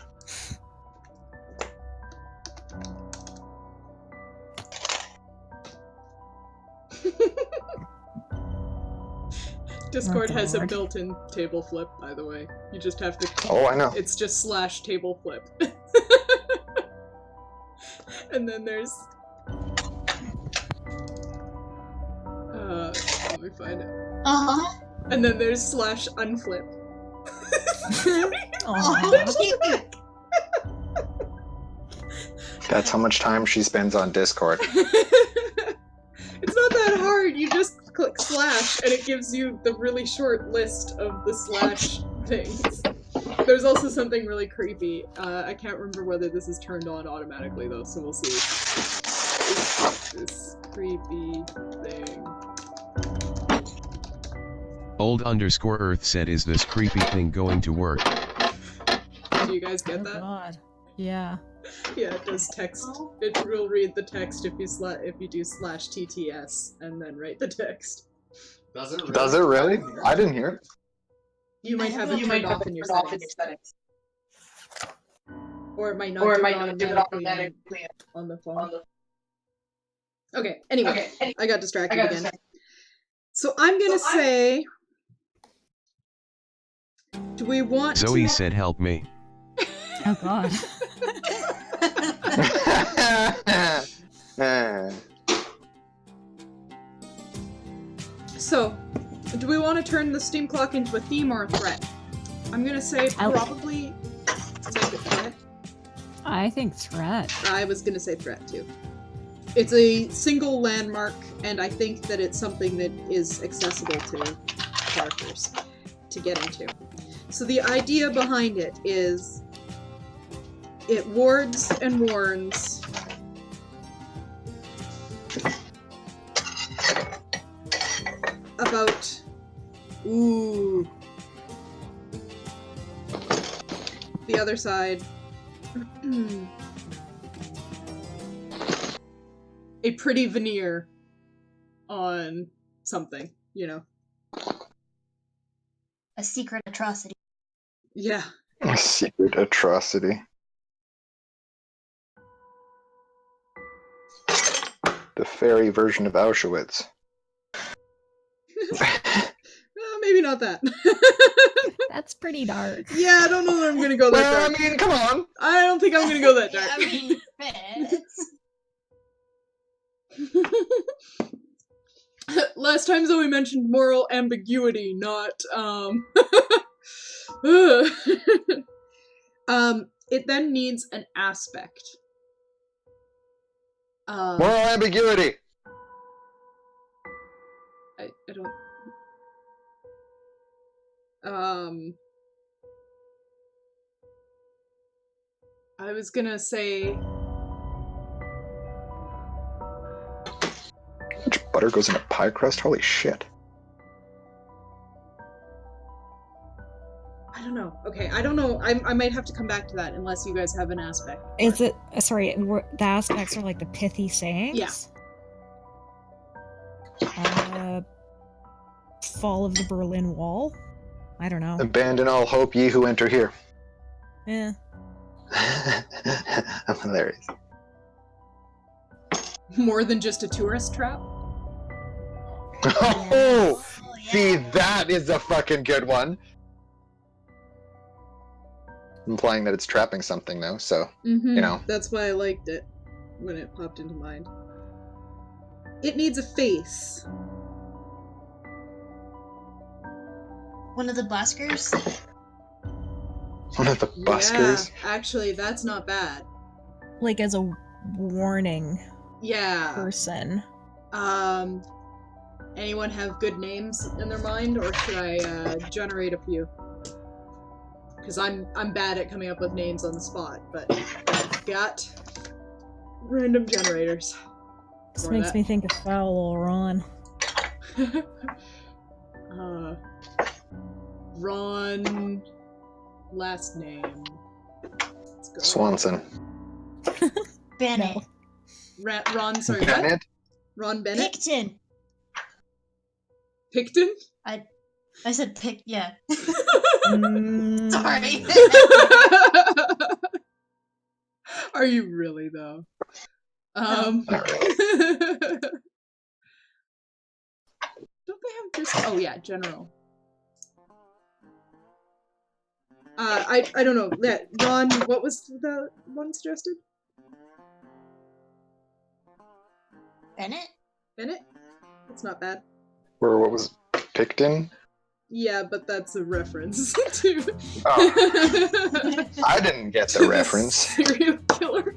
Discord Oh, has a God. built-in table flip, by the way. You just have to... Oh, I know. It's just / table flip. And then there's... let me find it. Uh-huh. And then there's / unflip. Aw. Oh, cute! That's how much time she spends on Discord. It's not that hard. You just click / and it gives you the really short list of the / things. There's also something really creepy. I can't remember whether this is turned on automatically though, so we'll see. This creepy thing. Old_Earth said, "Is this creepy thing going to work?" Do you guys get Oh that? God. Yeah. Yeah, it does text. It will read the text if you do / TTS and then write the text. Does it really? Does it really? I didn't hear it. You might have it turned off in your settings. Or it might not do it automatically on the phone. Okay, anyway, I got distracted again. So I'm gonna say... Do we want Zoe to... said, "Help me." Oh God. So, do we want to turn the steam clock into a theme or a threat? I'm gonna say probably... Take a threat. I think threat. I was gonna say threat too. It's a single landmark, and I think that it's something that is accessible to characters to get into. So the idea behind it is it wards and warns about... Ooh. The other side. A pretty veneer on something, you know. A secret atrocity. Yeah. A secret atrocity. The fairy version of Auschwitz. Maybe not that. That's pretty dark. Yeah, I don't know that I'm gonna go that Well, dark. I mean, come on. I don't think I'm gonna go that dark. I mean, fits. Last time Zoe mentioned moral ambiguity, not, it then needs an aspect. Moral ambiguity. I don't... I was gonna say... How much butter goes in a pie crust? Holy shit. I don't know. Okay, I don't know. I might have to come back to that unless you guys have an aspect. Is it? Sorry, the aspects are like the pithy sayings. Yeah. Fall of the Berlin Wall. I don't know. Abandon all hope, ye who enter here. Yeah. I'm hilarious. More than just a tourist trap? Oh, yeah. see, that is a fucking good one. Implying that it's trapping something, though, so, you know. That's why I liked it when it popped into mind. It needs a face. One of the buskers? One of the buskers? Yeah, actually, that's not bad. Like as a warning Yeah. person. Anyone have good names in their mind, or should I generate a few? Because I'm bad at coming up with names on the spot, but I've got random generators. This makes me think of Foul Ron. Ron... Last name. Let's go. Swanson. Bennett. No. Ron, sorry, what? Bennett? Ron Bennett? Picton. Picton? I said yeah. Mm. Sorry. Are you really, though? Not really. Don't they have just... Oh, yeah, general. I don't know. Ron, what was the one suggested? Bennett? Bennett? That's not bad. Or what was Picton? Yeah, but that's a reference to... Oh. I didn't get the reference. Serial killer.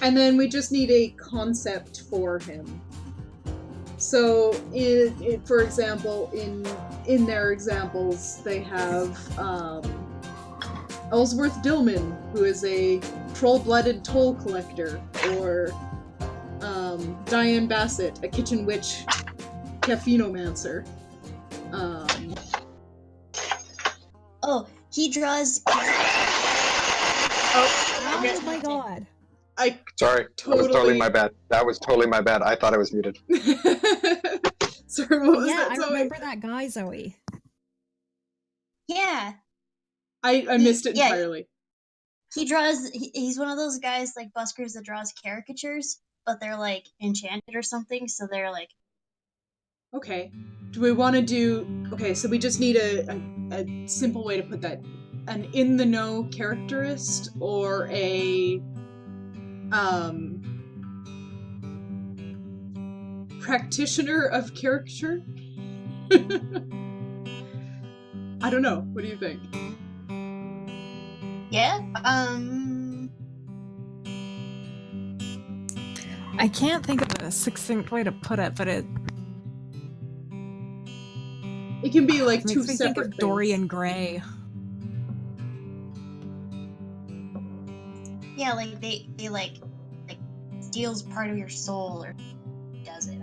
And then we just need a concept for him. So, for example, in their examples, they have Ellsworth Dillman, who is a troll-blooded toll collector, or Diane Bassett, a kitchen witch caffeinomancer. Oh, he draws... Oh my god. Sorry, that was totally my bad. That was totally my bad. I thought I was muted. Sorry, what was Yeah, that, I Zoe? remember that guy, Zoe. Yeah. I missed it entirely. He draws... He's one of those guys, like, buskers that draws caricatures, but they're, like, enchanted or something, so they're, like... Okay. Do we want to do... Okay, so we just need a simple way to put that. An in-the-know characterist, or a... practitioner of caricature? I don't know. What do you think? Yeah? I can't think of a succinct way to put it, but it can be like makes two me think separate of things. Dorian Gray. Yeah, like, they like, steals part of your soul, or does it.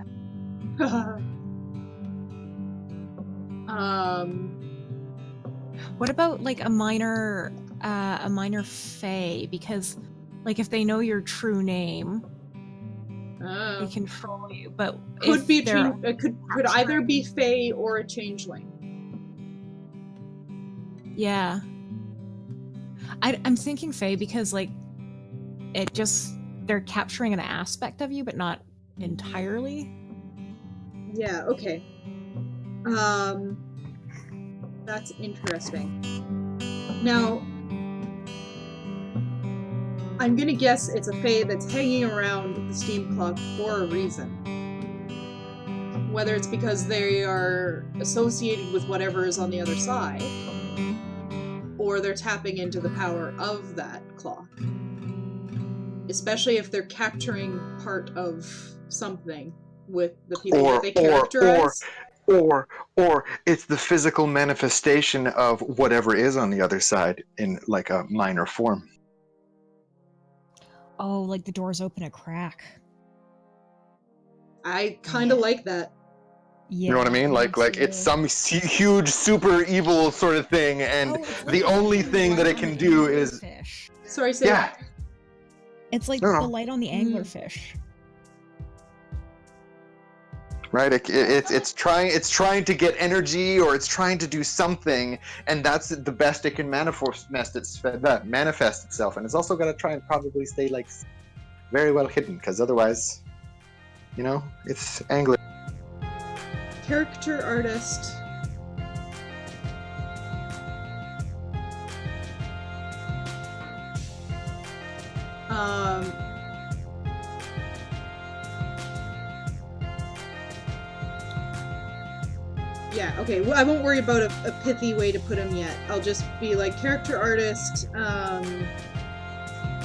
What about like a minor fae? Because like if they know your true name, they control you. But could if be they're could either be fae or a changeling. Yeah. I'm thinking fae because like it just they're capturing an aspect of you, but not entirely. Yeah, okay. That's interesting. Now, I'm gonna guess it's a fae that's hanging around the steam clock for a reason. Whether it's because they are associated with whatever is on the other side, or they're tapping into the power of that clock. Especially if they're capturing part of something with the people that they characterize. Or it's the physical manifestation of whatever is on the other side in like a minor form. Oh, like the doors open a crack. I kind of like that. Yeah, You know what I mean? Like it's some huge, super evil sort of thing, and the only thing that it can do is Sorry, say yeah. It's like No. the light on the anglerfish. Right, it's trying to get energy, or it's trying to do something, and that's the best it can manifest itself. And it's also got to try and probably stay like very well hidden, because otherwise, you know, it's angler. Character artist. Yeah, okay. Well, I won't worry about a pithy way to put him yet. I'll just be like character artist,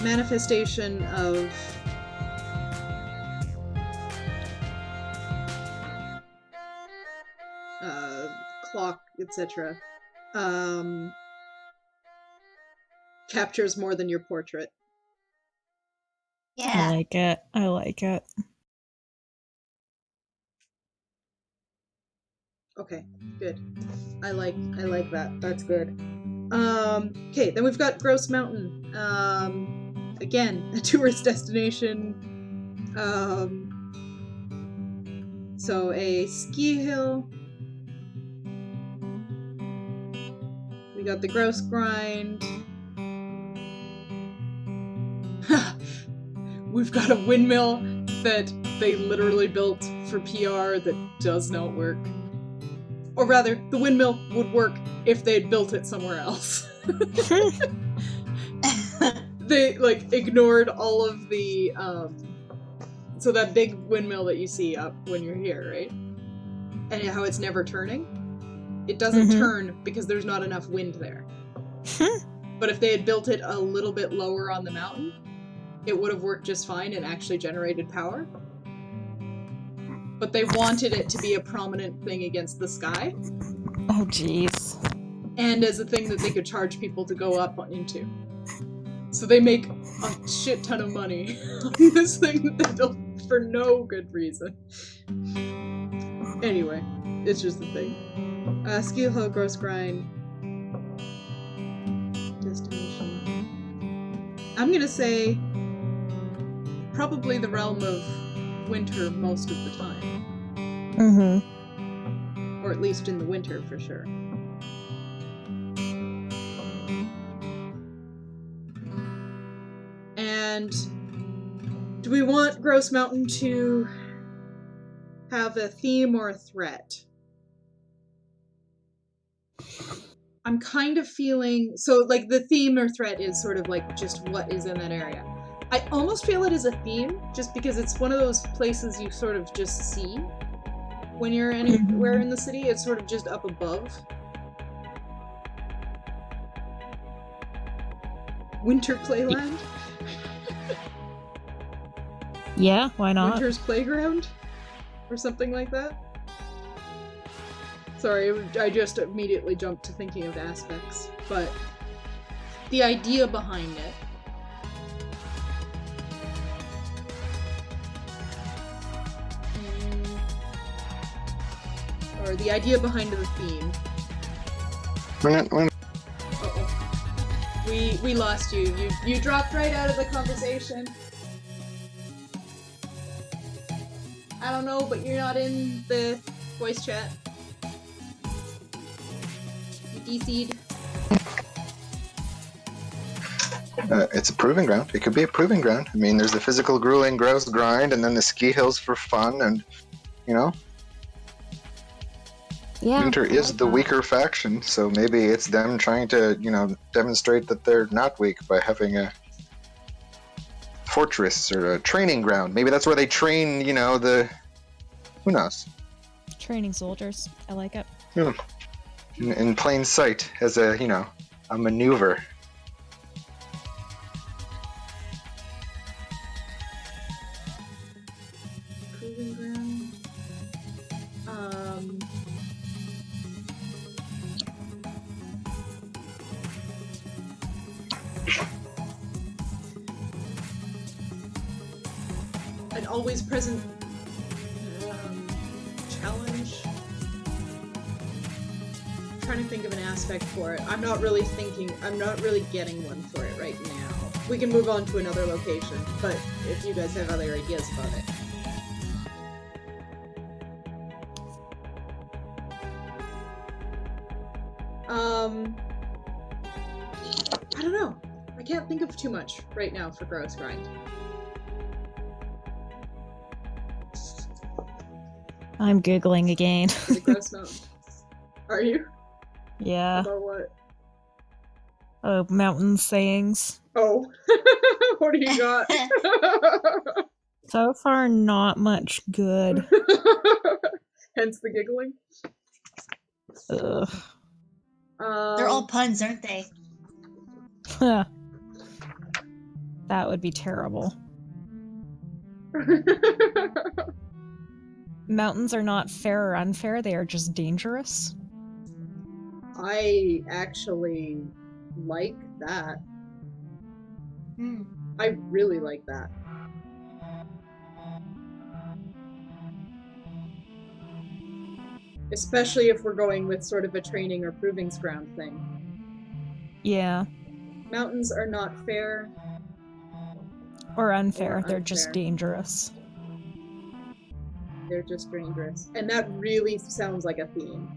manifestation of clock, etc. Captures more than your portrait. Yeah. I like it. I like it. Okay, good. I like that. That's good. Okay, then we've got Gross Mountain. Again, a tourist destination. So a ski hill. We got the Gross Grind. We've got a windmill that they literally built for PR that does not work. Or rather, the windmill would work if they'd built it somewhere else. They, like, ignored all of the, so that big windmill that you see up when you're here, right? And how it's never turning? It doesn't turn because there's not enough wind there. But if they had built it a little bit lower on the mountain, it would have worked just fine and actually generated power. But they wanted it to be a prominent thing against the sky. Oh, jeez. And as a thing that they could charge people to go up into. So they make a shit ton of money on this thing that they built for no good reason. Anyway, it's just a thing. Skill Hill, Gross Grind. Destination. I'm gonna say probably the realm of winter most of the time. Or at least in the winter for sure. And do we want Gross Mountain to have a theme or a threat? I'm kind of feeling, so like the theme or threat is sort of like just what is in that area. I almost feel it as a theme just because it's one of those places you sort of just see when you're anywhere in the city. It's sort of just up above. Winter Playland? Yeah, why not? Winter's Playground? Or something like that? Sorry, I just immediately jumped to thinking of aspects, but the idea behind it. Or the idea behind the theme. Uh-oh. We lost you. You dropped right out of the conversation. I don't know, but you're not in the voice chat. You DC'd. It's a proving ground. It could be a proving ground. I mean, there's the physical grueling gross grind, and then the ski hills for fun, and, you know. Yeah, Winter is the weaker faction, so maybe it's them trying to, you know, demonstrate that they're not weak by having a fortress or a training ground. Maybe that's where they train, you know, who knows? Training soldiers. I like it. Yeah. In plain sight as a, you know, a maneuver. Proving ground. an always present challenge. I'm trying to think of an aspect for it. I'm not really getting one for it right now. We can move on to another location, but if you guys have other ideas about it. I don't know. I can't think of too much right now for Gross Grind. I'm Googling again. The Gross Mountain. Are you? Yeah. About what? Oh, mountain sayings. Oh. What do you got? So far, not much good. Hence the giggling. Ugh. They're all puns, aren't they? That would be terrible. Mountains are not fair or unfair, they are just dangerous. I actually like that. I really like that. Especially if we're going with sort of a training or provings ground thing. Yeah. Mountains are not fair. Or unfair, Or they're just unfair. dangerous. They're just dangerous. And that really sounds like a theme.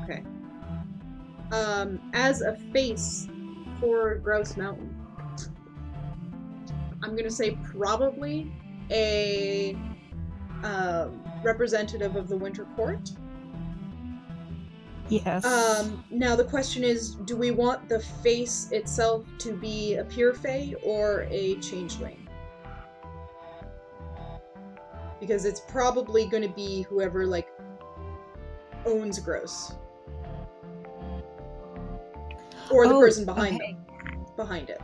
Okay. As a face for Grouse Mountain, I'm gonna say probably a representative of the Winter Court. Yes. Now the question is, do we want the face itself to be a pure fae or a changeling? Because it's probably going to be whoever, like, owns Gross. Or the person behind them. Behind it.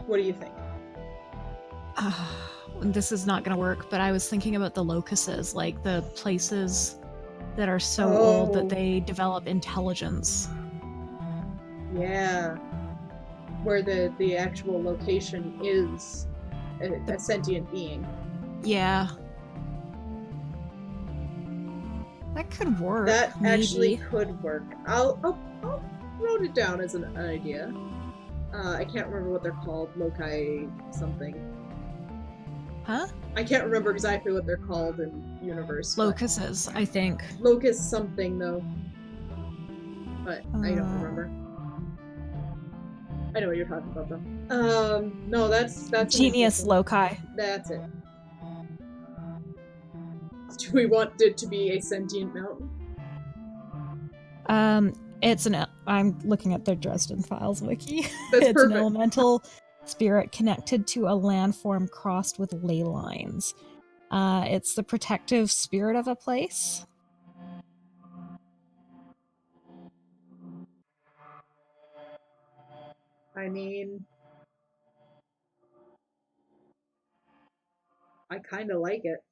What do you think? This is not going to work, but I was thinking about the locuses, like the places that are so old that they develop intelligence. Yeah. Where the actual location is a sentient being. Yeah. That could work. That maybe. actually could work. I'll wrote it down as an idea. I can't remember what they're called. Loci something. Huh? I can't remember exactly what they're called in universe. Locuses, I think. Locust something though. But I don't remember. I know what you're talking about though. No, that's Genius loci. That's it. Do we want it to be a sentient mountain? It's an. I'm looking at their Dresden Files wiki. That's It's perfect. an elemental spirit connected to a landform crossed with ley lines. It's the protective spirit of a place. I mean, I kind of like it.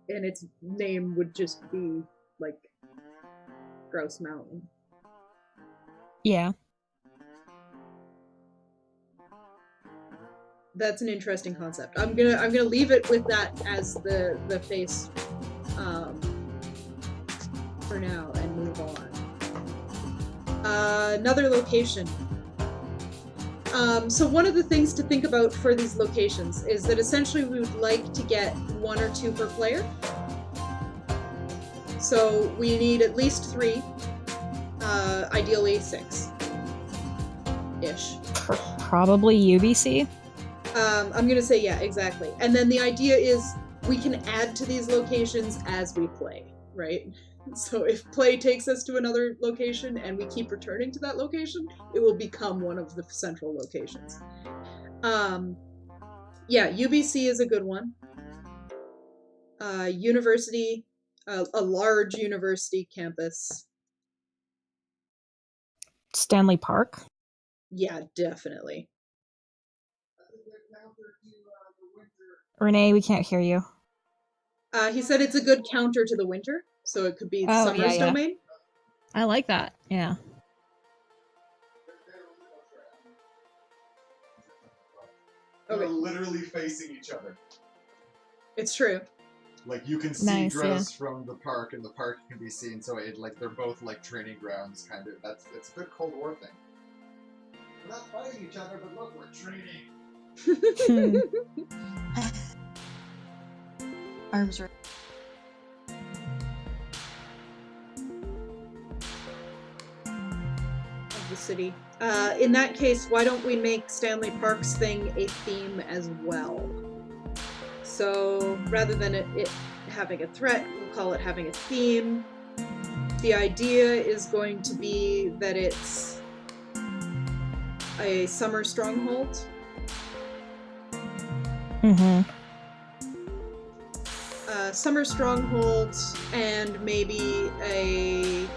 And its name would just be, like, Grouse Mountain. Yeah. That's an interesting concept. I'm gonna leave it with that as the face for now and move on. Another location. So one of the things to think about for these locations is that essentially we would like to get 1 or 2 per player. So we need at least 3, ideally 6-ish. Probably UBC. I'm gonna say yeah, exactly. And then the idea is we can add to these locations as we play, right? So if play takes us to another location and we keep returning to that location, it will become one of the central locations. Yeah, UBC is a good one. University, a large university campus. Stanley Park. Yeah, definitely. Renee, we can't hear you. He said it's a good counter to the winter, so it could be Oh, summer's yeah. domain. I like that. Yeah. They're Okay. literally facing each other. It's true. Like you can see Nice, Dres from the park, and the park can be seen. So it like they're both like training grounds, kind of. It's a good Cold War thing. We're not fighting each other, but look, we're training. Arms are. Of the city. In that case, why don't we make Stanley Park's thing a theme as well? So rather than it having a threat, we'll call it having a theme. The idea is going to be that it's a summer stronghold. Mm-hmm. Summer stronghold and maybe a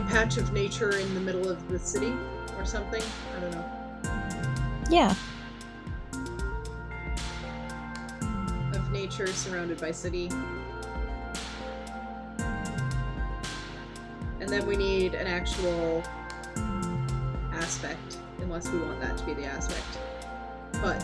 patch of nature in the middle of the city or something. I don't know. Yeah. Of nature surrounded by city. And then we need an actual aspect, unless we want that to be the aspect. But,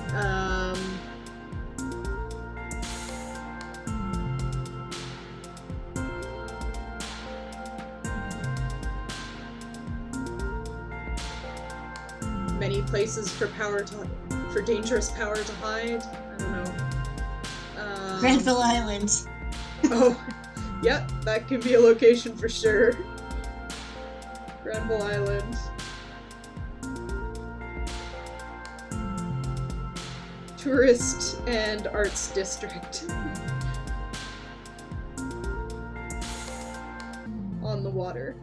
many places for dangerous power to hide. I don't know. Granville Island. Oh, yep, that could be a location for sure. Granville Island. Tourist and Arts District. On the water.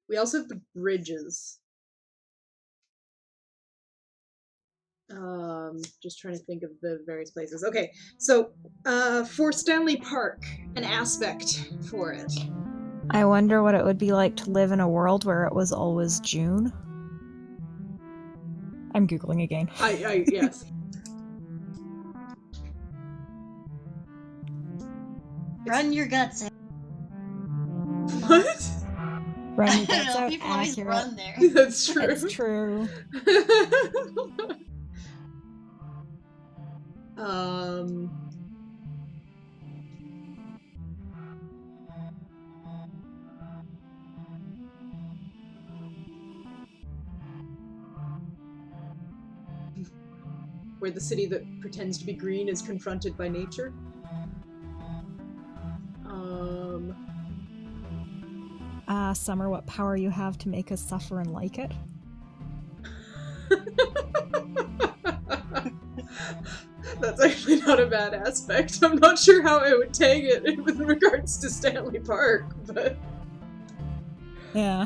We also have the bridges. Just trying to think of the various places. Okay, so for Stanley Park, an aspect for it. I wonder what it would be like to live in a world where it was always June. I'm Googling again. Yes. Run your guts out. What? Run I your don't guts know, out, people always accurate. run there. That's true. It's true. Where the city that pretends to be green is confronted by nature. Summer, what power you have to make us suffer and like it? That's actually not a bad aspect. I'm not sure how I would take it with regards to Stanley Park, but... Yeah.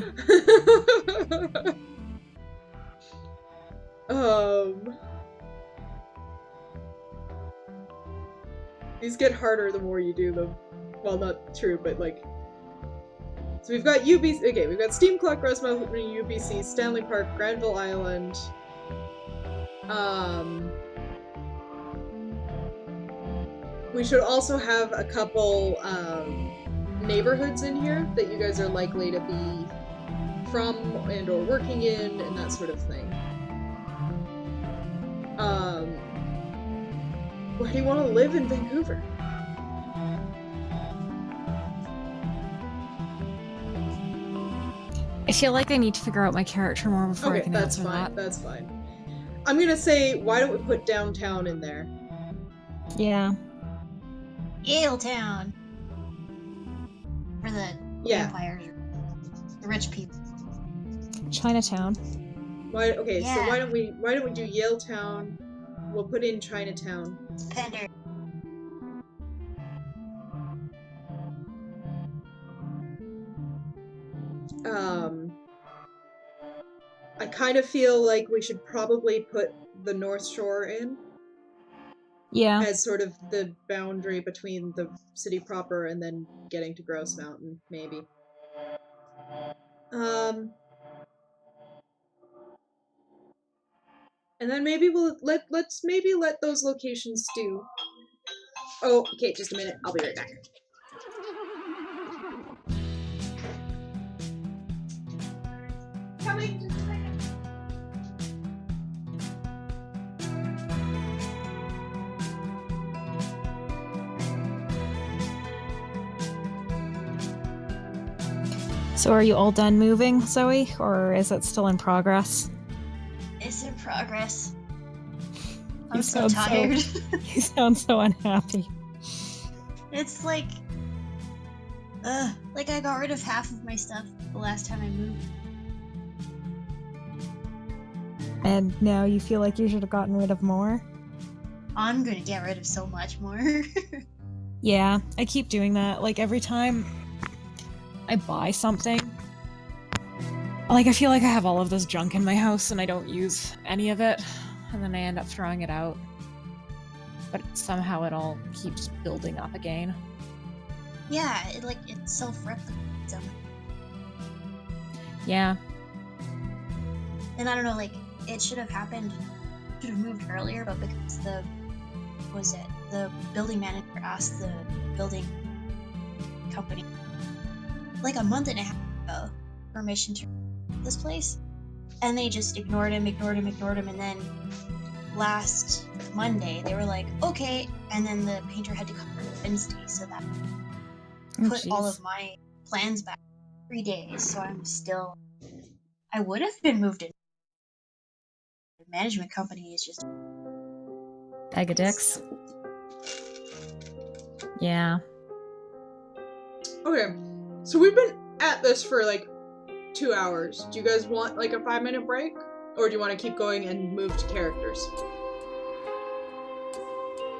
These get harder the more you do them. Well, not true, but like... So we've got UBC, okay, we've got Steam Clock, Gross Mountain, UBC, Stanley Park, Granville Island. We should also have a couple neighborhoods in here that you guys are likely to be from and or working in and that sort of thing. Why do you want to live in Vancouver? I feel like I need to figure out my character more before I can answer that. That's fine. I'm gonna say, why don't we put downtown in there? Yeah. Yaletown. For the vampires. The rich people. Chinatown. Why? Okay, Yeah. so why don't we do Yaletown? We'll put in Chinatown. Pender. I kind of feel like we should probably put the North Shore in Yeah. as sort of the boundary between the city proper and then getting to Grouse Mountain, maybe. And then maybe let's maybe let those locations stew. Oh, okay, just a minute. I'll be right back. Coming, just a second. So are you all done moving, Zoe, or is it still in progress? It's in progress. I'm You so sound tired. You sound so unhappy. It's like I got rid of half of my stuff the last time I moved. And now you feel like you should have gotten rid of more? I'm gonna get rid of so much more. Yeah, I keep doing that. Like, every time I buy something, like, I feel like I have all of this junk in my house and I don't use any of it, and then I end up throwing it out. But somehow it all keeps building up again. Yeah, it's self-replicates. Yeah. And I don't know, like, it should have happened, should have moved earlier, but because the building manager asked the building company like a month and a half ago permission to this place, and they just ignored him, and then last Monday they were like, okay, and then the painter had to come Wednesday, so that put all of my plans back 3 days. So I would have been moved in. The management company is just Bag of dicks. Yeah. Okay, so we've been at this for like 2 hours. Do you guys want like a 5-minute break? Or do you want to keep going and move to characters?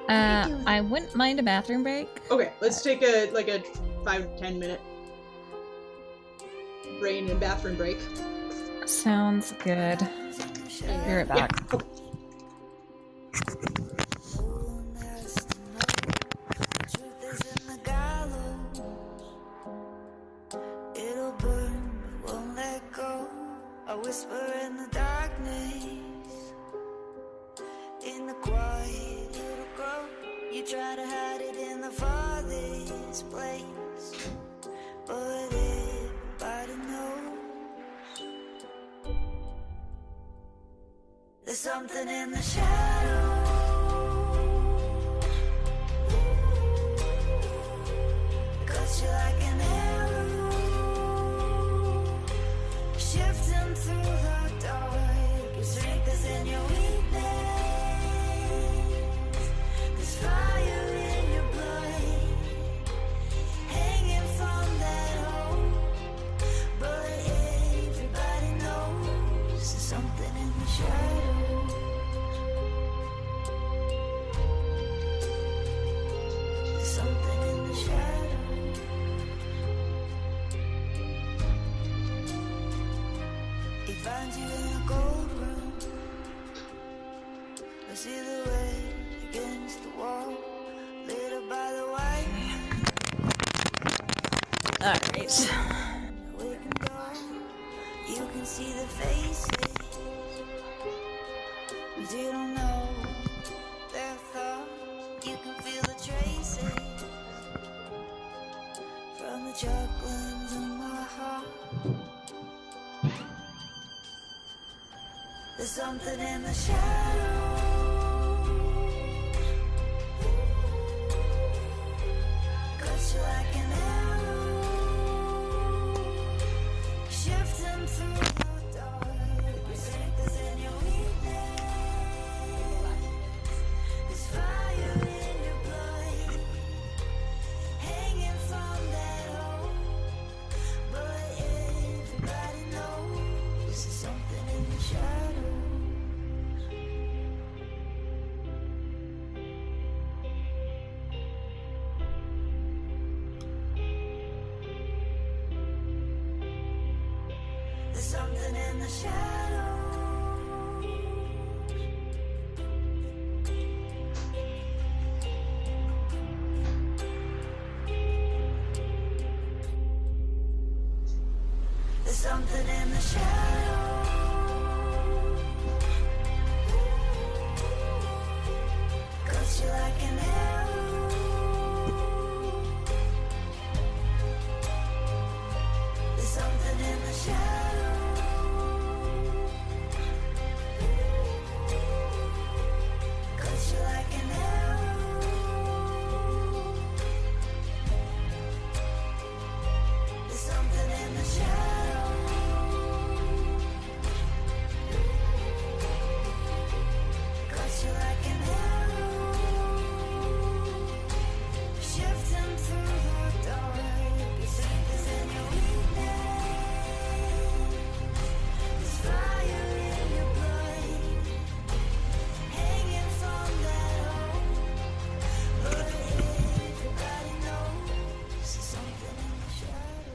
I wouldn't mind a bathroom break. Okay, let's take a 5-10 minute brain and bathroom break. Sounds good. Be right back. Yeah. Okay. It'll burn, but won't let go. I whisper in the darkness. In the quiet, it'll grow. You try to hide it in the farthest place, but everybody knows there's something in the shadows. Cuts you like an arrow, shifting through the dark. Your strength is in your weakness. There's fire in your blood, hanging from that hope. But everybody knows there's something in the shadows. There's something in the shadows. He finds you in a cold room. I see the way against the wall, lit up by the white. Alright. Waking dawn, you can see the faces, but you don't know their thoughts. You can feel the traces from the chucklings in my heart. There's something in the shadows. Cuts you like an arrow, shifting through the dark. Your strength is in your weakness. There's fire in your blood, hanging from that hope. But everybody knows there's something in the shadows. There's something in the shadows. something in the shadow. Cuts you like an arrow. There's something in the shadow. Cuts you like an arrow. There's something in the shadow. Cuts you like an arrow. Shifting through the dark. Your strength is in your weakness. There's fire in your blood, hanging from that hole. But everybody knows there's something in the shadow.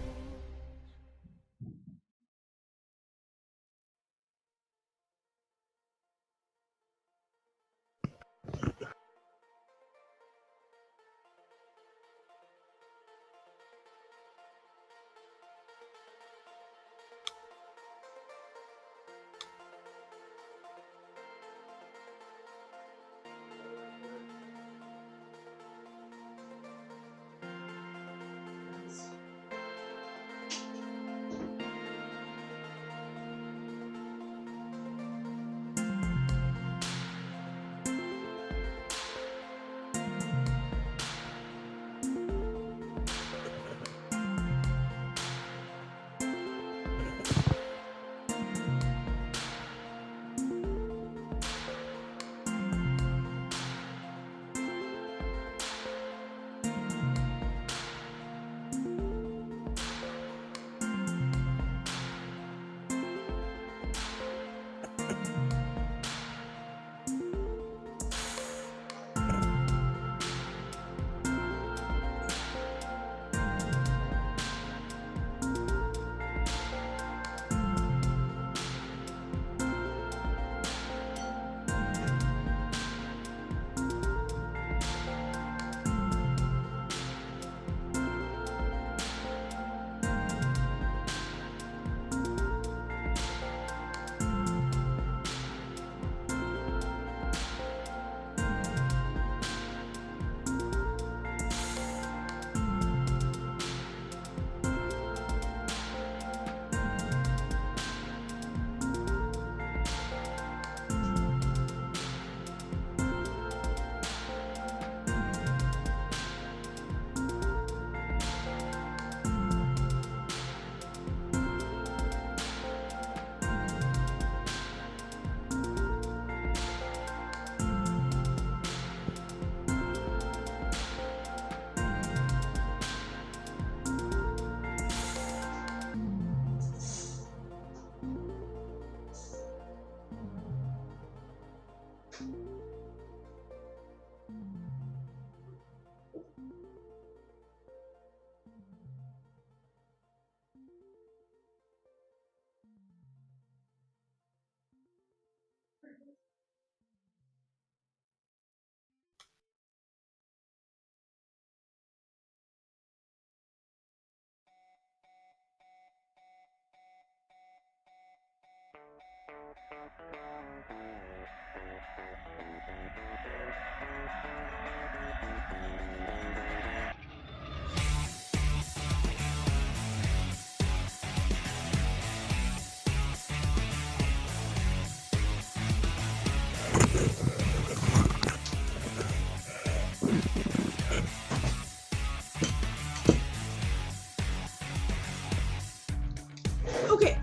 Okay,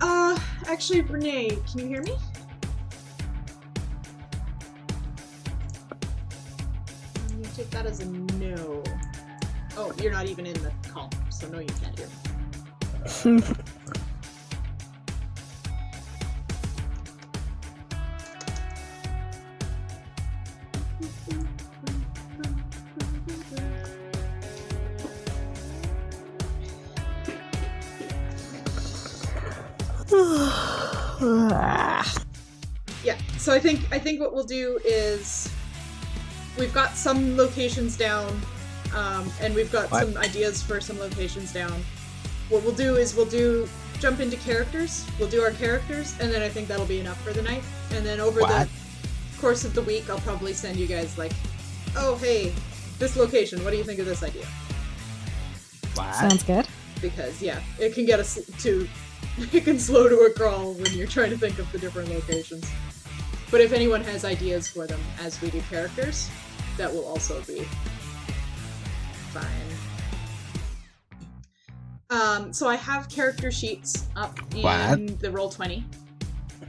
actually, Renee, can you hear me? You take that as a no. Oh, you're not even in the call, so no, you can't hear me. Yeah, so I think what we'll do is we've got some locations down, and we've got some ideas for some locations down. What we'll do is we'll do jump into characters. We'll do our characters, and then I think that'll be enough for the night. And then over the course of the week, I'll probably send you guys like, oh hey, this location. What do you think of this idea? Sounds good. Because yeah, it can get us to, it can slow to a crawl when you're trying to think of the different locations. But if anyone has ideas for them as we do characters, that will also be fine. So I have character sheets up in the Roll20.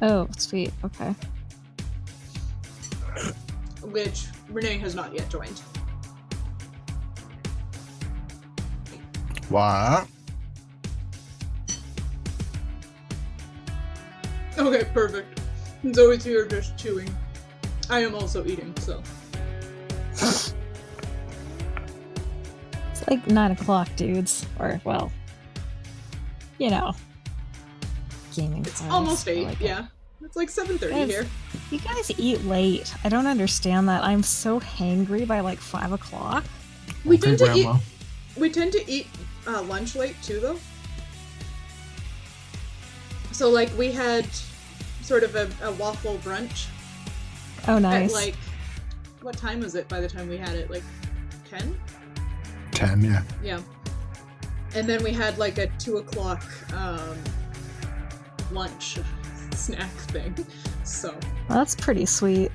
Oh, sweet. Okay. Which Renee has not yet joined. What? Okay, perfect. Zoe's here just chewing. I am also eating, so. It's like 9 o'clock, dudes. Or, well, you know. Gaming It's class. almost 8, Like yeah. It's like 7:30 Guys, here. You guys eat late. I don't understand that. I'm so hangry by like 5 o'clock. We tend to eat lunch late too, though. So like we had sort of a waffle brunch. Oh, nice. At like, what time was it by the time we had it? Like 10? 10, yeah. Yeah. And then we had like a 2 o'clock lunch snack thing. So. Well, that's pretty sweet.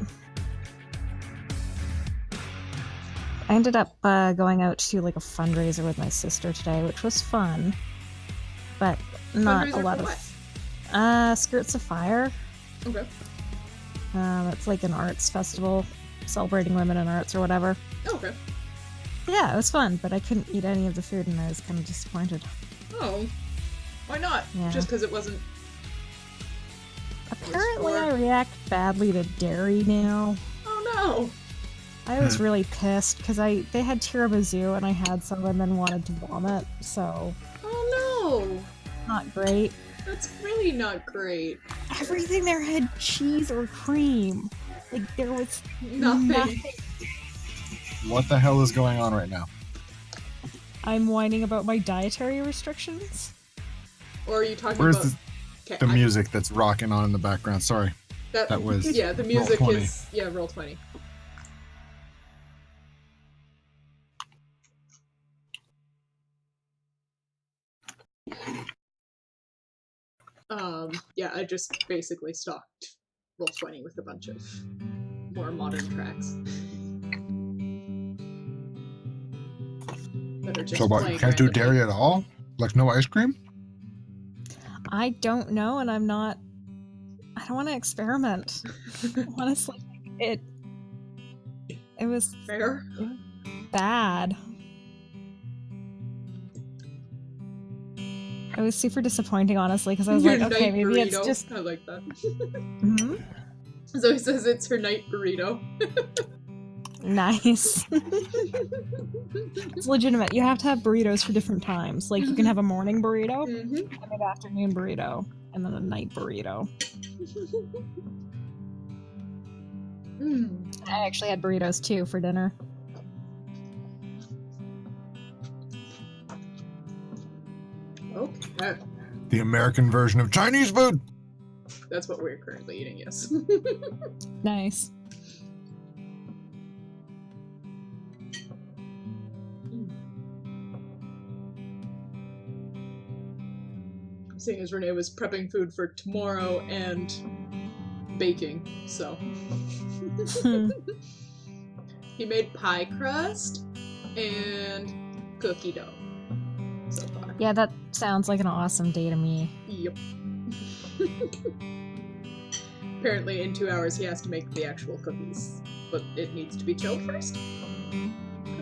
I ended up going out to like a fundraiser with my sister today, which was fun, but not Fundraiser a lot for of. what? Skirts of Fire. Okay. It's like an arts festival celebrating women in arts or whatever. Oh, okay. Yeah, it was fun, but I couldn't eat any of the food and I was kind of disappointed. Oh. Why not? Yeah. Just because it wasn't. Apparently I react badly to dairy now. Oh no! I was really pissed because they had tiramisu and I had some and then wanted to vomit, so... Oh no! Not great. That's really not great. Everything there had cheese or cream. Like, there was Nothing. What the hell is going on right now? I'm whining about my dietary restrictions. Or are you talking Where's about... the music that's rocking on in the background? Sorry. That was Yeah, the music Roll20. is... Yeah, Roll20. Yeah, I just basically stocked Roll20 with a bunch of more modern tracks. That are just So what, you playing can't do randomly. dairy at all? Like no ice cream? I don't know, and I don't want to experiment. Honestly, it was fair. Bad. It was super disappointing, honestly, because I was Your like, okay, night maybe burrito. it's just... I like that. Hmm? Zoe says it's her night burrito. Nice. It's legitimate. You have to have burritos for different times. Like, you can have a morning burrito, and an afternoon burrito, and then a night burrito. I actually had burritos, too, for dinner. Okay. The American version of Chinese food! That's what we're currently eating, yes. Nice. Seeing as Renee was prepping food for tomorrow and baking, so. He made pie crust and cookie dough so far. Yeah, that sounds like an awesome day to me. Yep. Apparently in 2 hours he has to make the actual cookies, but it needs to be chilled first?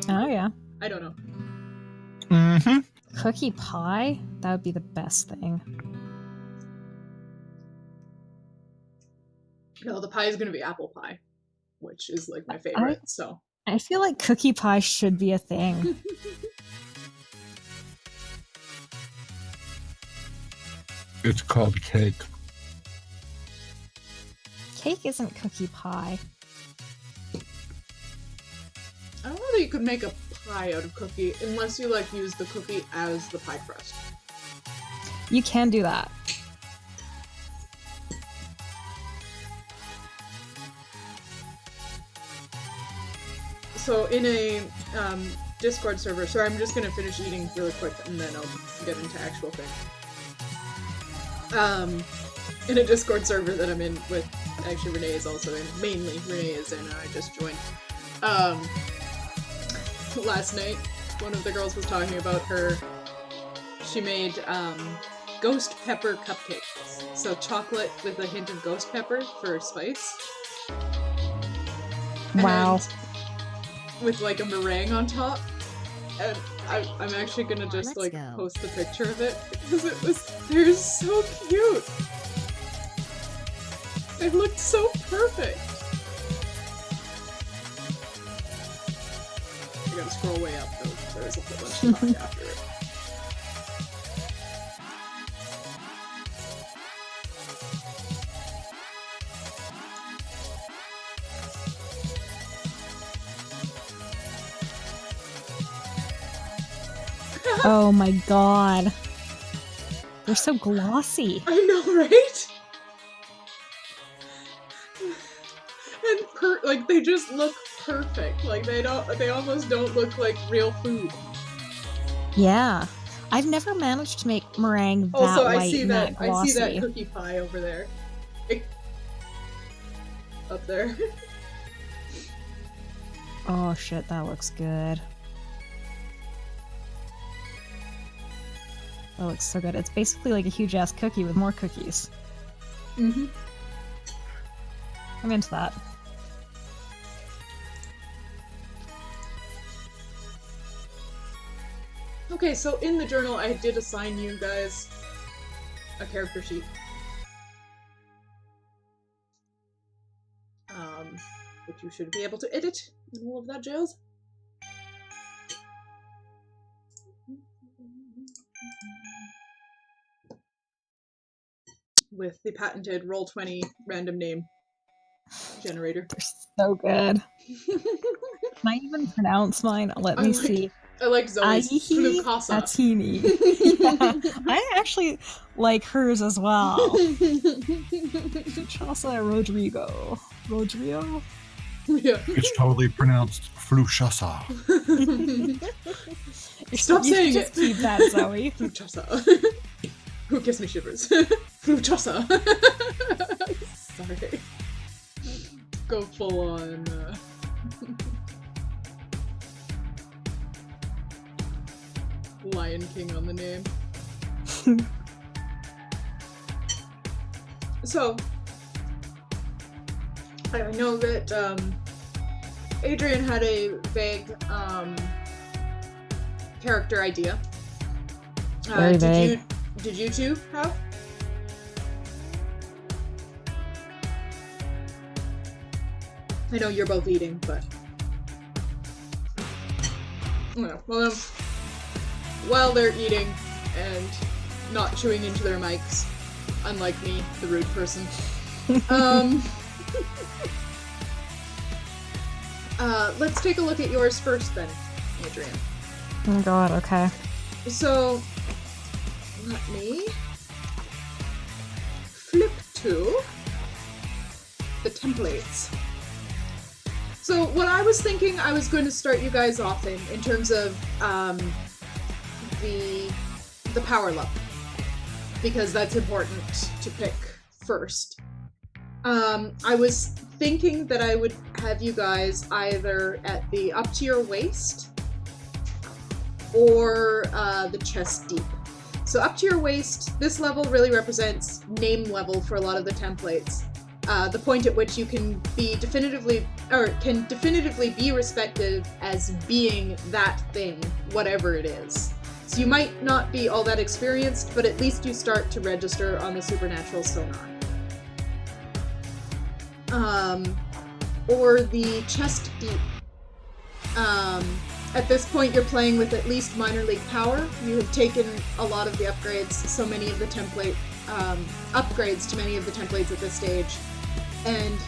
Oh, yeah. I don't know. Mm-hmm. Cookie pie? That would be the best thing. No, the pie is gonna be apple pie, which is like my favorite, so. I feel like cookie pie should be a thing. It's called cake. Cake isn't cookie pie. I don't know that you could make a pie out of cookie unless you like use the cookie as the pie crust. You can do that. So in a Discord server, so I'm just gonna finish eating really quick and then I'll get into actual things. In a Discord server that I'm in with, actually Renee is also in, mainly Renee is in, I just joined. Last night, one of the girls was talking about she made ghost pepper cupcakes. So chocolate with a hint of ghost pepper for spice. Wow. And with like a meringue on top. And I'm actually gonna just post the picture of it because they're so cute. They looked so perfect. I gotta scroll way up though. There's a whole bunch of talk after it. Oh my god. They're so glossy. I know, right? And like they just look perfect. Like they almost don't look like real food. Yeah. I've never managed to make meringue that Also, white I see and that glossy. I see that cookie pie over there. Up there. Oh shit, that looks good. That looks so good. It's basically like a huge ass cookie with more cookies. Mm-hmm. I'm into that. Okay, so in the journal I did assign you guys a character sheet. Which you should be able to edit in all of that jazz. With the patented Roll20 random name generator. They're so good. Can I even pronounce mine? Let me see. I like Zoe's. Aihi Flukasa. Atini. Yeah, I actually like hers as well. Flukasa Rodrigo. Rodrigo? Yeah. It's totally pronounced Flushasa. Stop saying just it! Keep that, Zoe. Fluchasa. Who gives me shivers? Fluchasa. Sorry. Go full on. Lion King on the name. So, I know that Adrian had a vague character idea. Very vague. Did you two have? I know you're both eating, but... No. Well, while they're eating and not chewing into their mics, unlike me, the rude person, let's take a look at yours first then, Adrian. Oh god, okay. So, let me flip to the templates. So what I was thinking I was going to start you guys off in terms of the power level, because that's important to pick first. I was thinking that I would have you guys either at the up to your waist or the chest deep. So up to your waist, this level really represents name level for a lot of the templates. The point at which you can be definitively be respected as being that thing, whatever it is. So you might not be all that experienced, but at least you start to register on the supernatural sonar. Or the chest deep. At this point you're playing with at least minor league power. You have taken a lot of the upgrades, so many of the template upgrades to many of the templates at this stage. And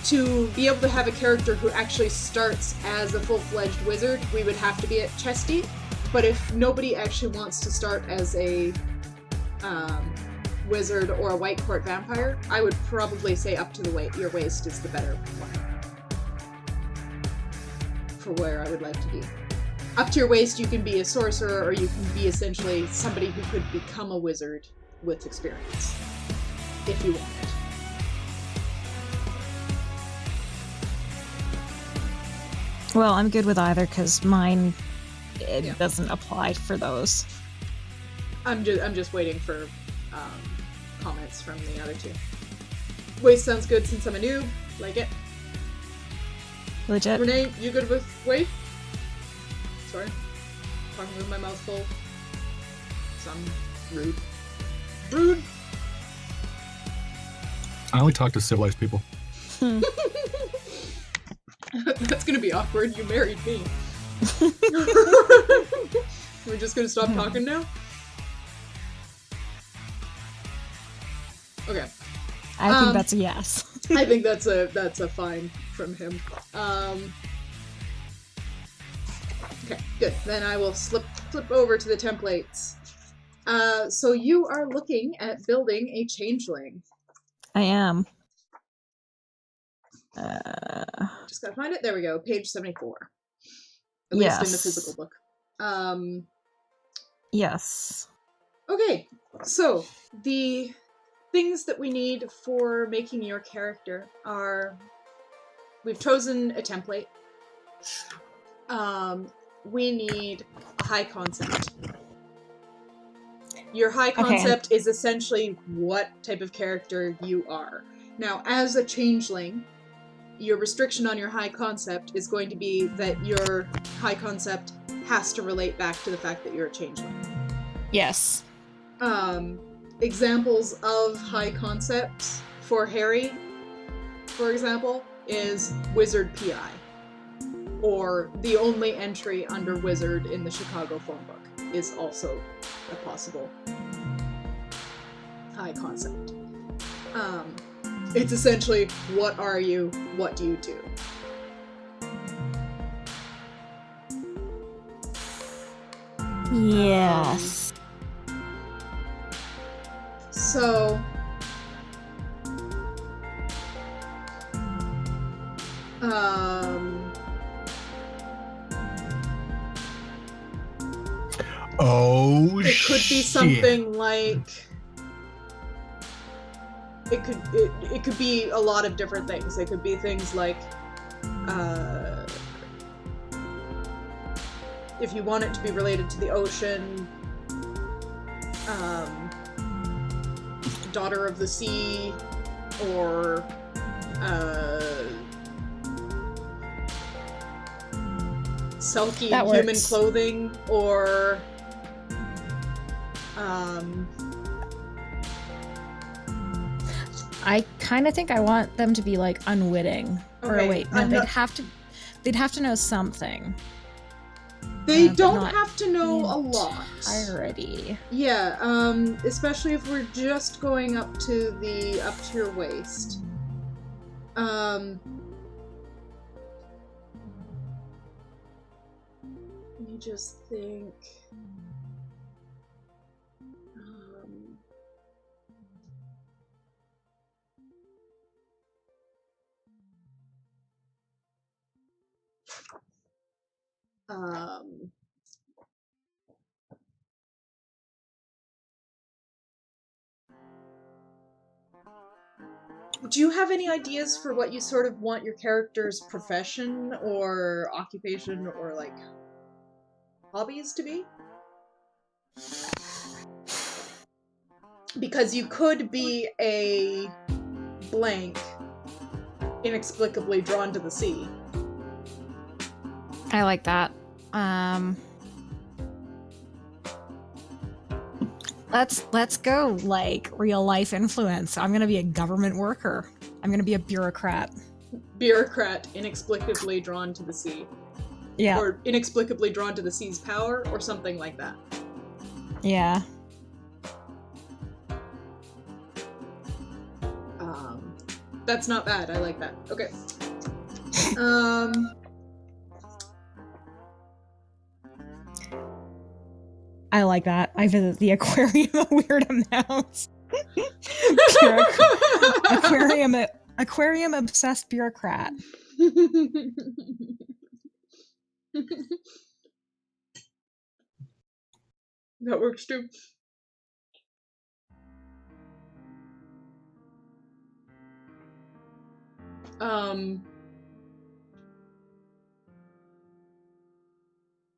to be able to have a character who actually starts as a full-fledged wizard, we would have to be at chest deep. But if nobody actually wants to start as a wizard or a white court vampire, I would probably say up to your waist is the better one for where I would like to be. Up to your waist, you can be a sorcerer, or you can be essentially somebody who could become a wizard with experience, if you wanted. Well, I'm good with either because mine doesn't apply for those. I'm just waiting for comments from the other two. Waist sounds good since I'm a noob. Like it. Legit. Renee, you good with waist? Sorry. Talking with my mouth full. Some rude. Rude! I only talk to civilized people. That's gonna be awkward. You married me. We're just gonna stop talking now? Okay. I think that's a yes. I think that's a fine from him. Okay, good. Then I will flip over to the templates. So you are looking at building a changeling. I am. Just gotta find it. There we go. Page 74. At least in the physical book. Yes. Okay, so the things that we need for making your character are... We've chosen a template. We need a high concept. Your high concept is essentially what type of character you are. Now, as a changeling, your restriction on your high concept is going to be that your high concept has to relate back to the fact that you're a changeling. Yes. Examples of high concepts for Harry, for example, is Wizard PI. Or the only entry under Wizard in the Chicago phone book is also a possible high concept. It's essentially, what are you? What do you do? Yes. So... Oh, it could be something like... It could be a lot of different things. It could be things like, if you want it to be related to the ocean, Daughter of the Sea, or Selkie human clothing, or I kind of think I want them to be like unwitting. Okay, or wait, no, they'd have to know something. They don't have to know a lot. Already. Yeah, especially if we're just going up to your waist. Let me just think. Do you have any ideas for what you sort of want your character's profession or occupation or, like, hobbies to be? Because you could be a blank inexplicably drawn to the sea. I like that. Let's go, like, real life influence. I'm gonna be a government worker. I'm gonna be a bureaucrat. Bureaucrat inexplicably drawn to the sea. Yeah. Or inexplicably drawn to the sea's power, or something like that. Yeah. That's not bad. I like that. Okay. I like that. I visit the aquarium a weird amount. Aquarium obsessed bureaucrat. That works too.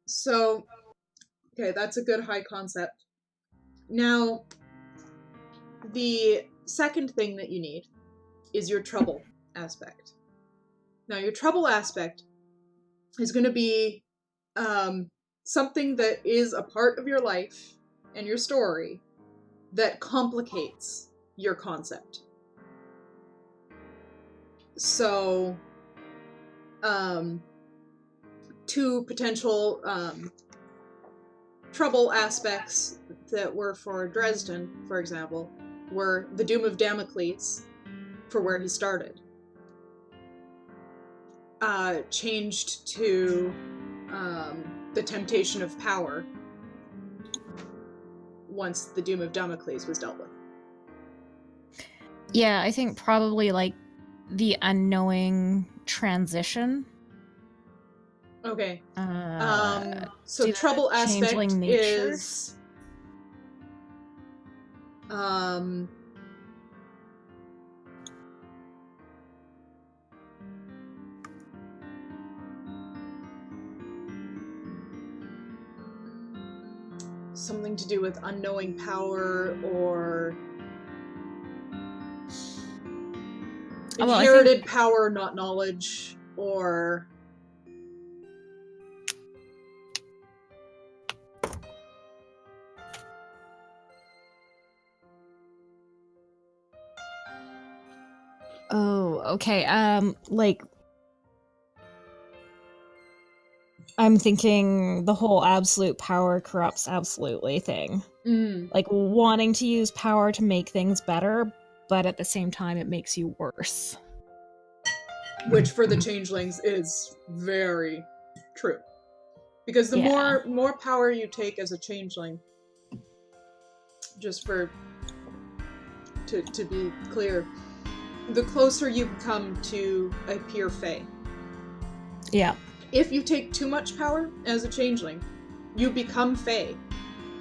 So, okay, that's a good high concept. Now, the second thing that you need is your trouble aspect. Now, your trouble aspect is going to be something that is a part of your life and your story that complicates your concept. So, two potential trouble aspects that were for Dresden, for example, were the Doom of Damocles, for where he started, changed to the Temptation of Power once the Doom of Damocles was dealt with. Yeah, I think probably like the unknowing transition. Okay. So trouble aspect is something to do with unknowing power or inherited power, not knowledge, or oh, okay. Like I'm thinking the whole absolute power corrupts absolutely thing. Like wanting to use power to make things better, but at the same time it makes you worse. Which for the changelings is very true. Because the more power you take as a changeling, just for to be clear, the closer you become to a pure fae. Yeah. If you take too much power as a changeling, you become fae,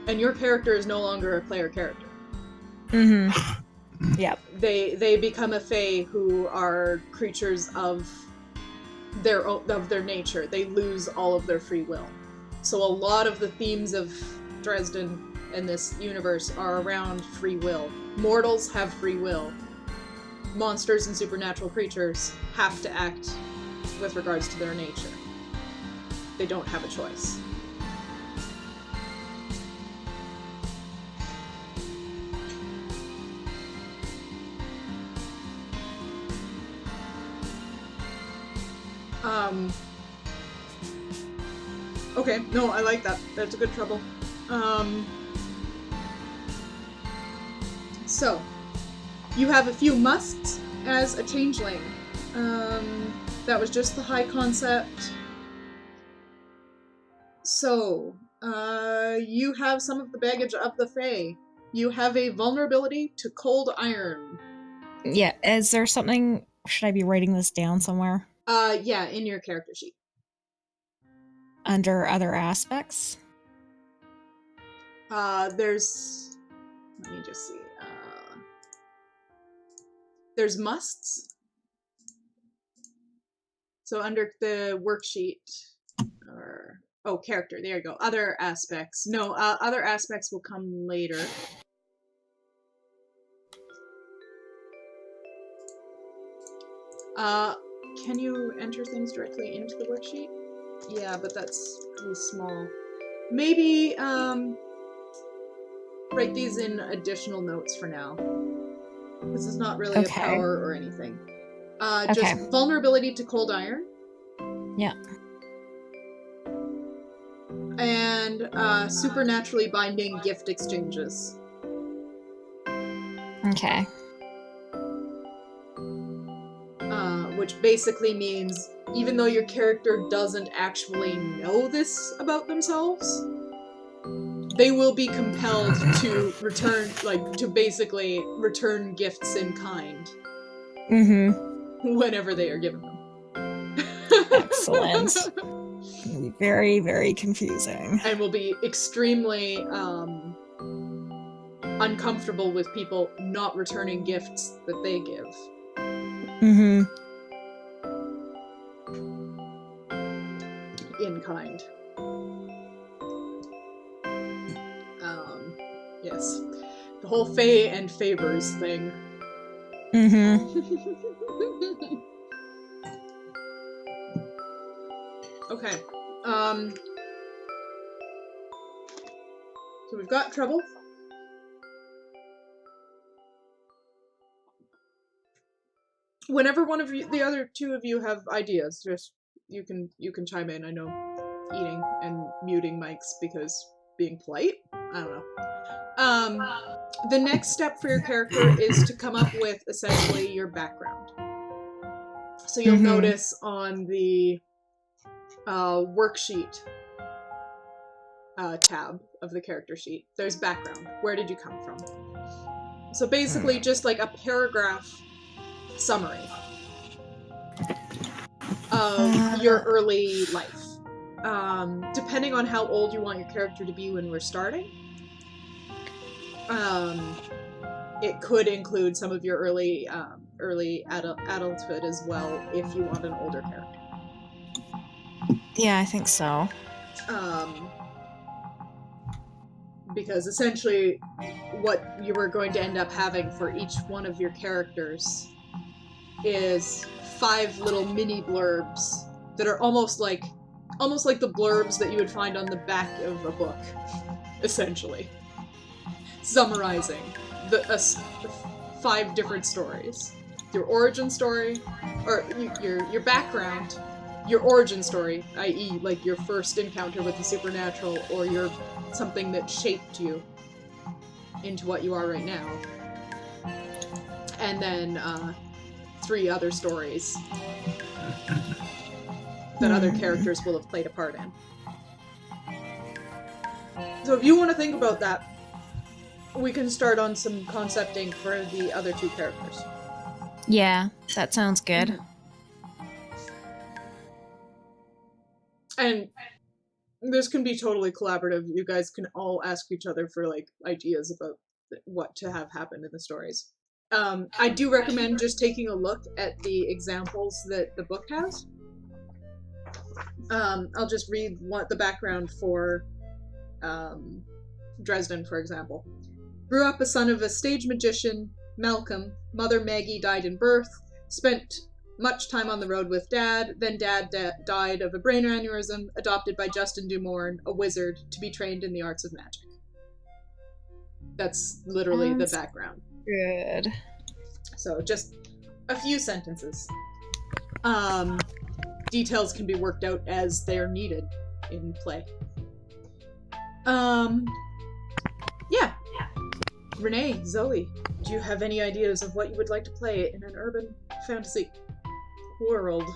and your character is no longer a player character. Mm-hmm. Yeah. They become a fae who are creatures of their nature. They lose all of their free will. So a lot of the themes of Dresden and this universe are around free will. Mortals have free will. Monsters and supernatural creatures have to act with regards to their nature. They don't have a choice. Okay, no, I like that. That's a good trouble. So, you have a few musts as a changeling. That was just the high concept. So, you have some of the baggage of the Fae. You have a vulnerability to cold iron. Yeah, is there something... Should I be writing this down somewhere? Yeah, in your character sheet. Under other aspects? There's... Let me just see. There's musts. So under the worksheet, or... Oh, character, there you go. Other aspects. No, other aspects will come later. Can you enter things directly into the worksheet? Yeah, but that's really small. Maybe, write these in additional notes for now. This is not really a power or anything. Just vulnerability to cold iron. Yeah. And, supernaturally binding gift exchanges. Okay. Which basically means, even though your character doesn't actually know this about themselves, they will be compelled to basically return gifts in kind whenever they are given them. Excellent. It'll be very, very confusing. And will be extremely uncomfortable with people not returning gifts that they give. In kind. Yes. The whole Fae and favors thing. Okay. So we've got trouble. Whenever one of you, the other two of you have ideas, just you can chime in. I know eating and muting mics because being polite. I don't know. The next step for your character is to come up with essentially your background. So you'll notice on the worksheet tab of the character sheet, there's background. Where did you come from? So basically just like a paragraph summary of your early life. Depending on how old you want your character to be when we're starting, it could include some of your early adulthood as well if you want an older character. Yeah, I think so. Because essentially what you are going to end up having for each one of your characters is 5 little mini blurbs that are almost like the blurbs that you would find on the back of a book, essentially. Summarizing the 5 different stories. Your origin story, or your background, your origin story, i.e. like your first encounter with the supernatural, or your something that shaped you into what you are right now. And then 3 other stories that other characters will have played a part in. So if you want to think about that, we can start on some concepting for the other 2 characters. Yeah, that sounds good. And this can be totally collaborative. You guys can all ask each other for like ideas about what to have happen in the stories. I do recommend just taking a look at the examples that the book has. I'll just read the background for Dresden, for example. Grew up a son of a stage magician, Malcolm. Mother Maggie died in birth. Spent much time on the road with Dad. Then Dad died of a brain aneurysm. Adopted by Justin Dumorn, a wizard, to be trained in the arts of magic. That's literally the background. Good. So just a few sentences. Details can be worked out as they're needed in play. Yeah. Renee, Zoe, do you have any ideas of what you would like to play in an urban fantasy world?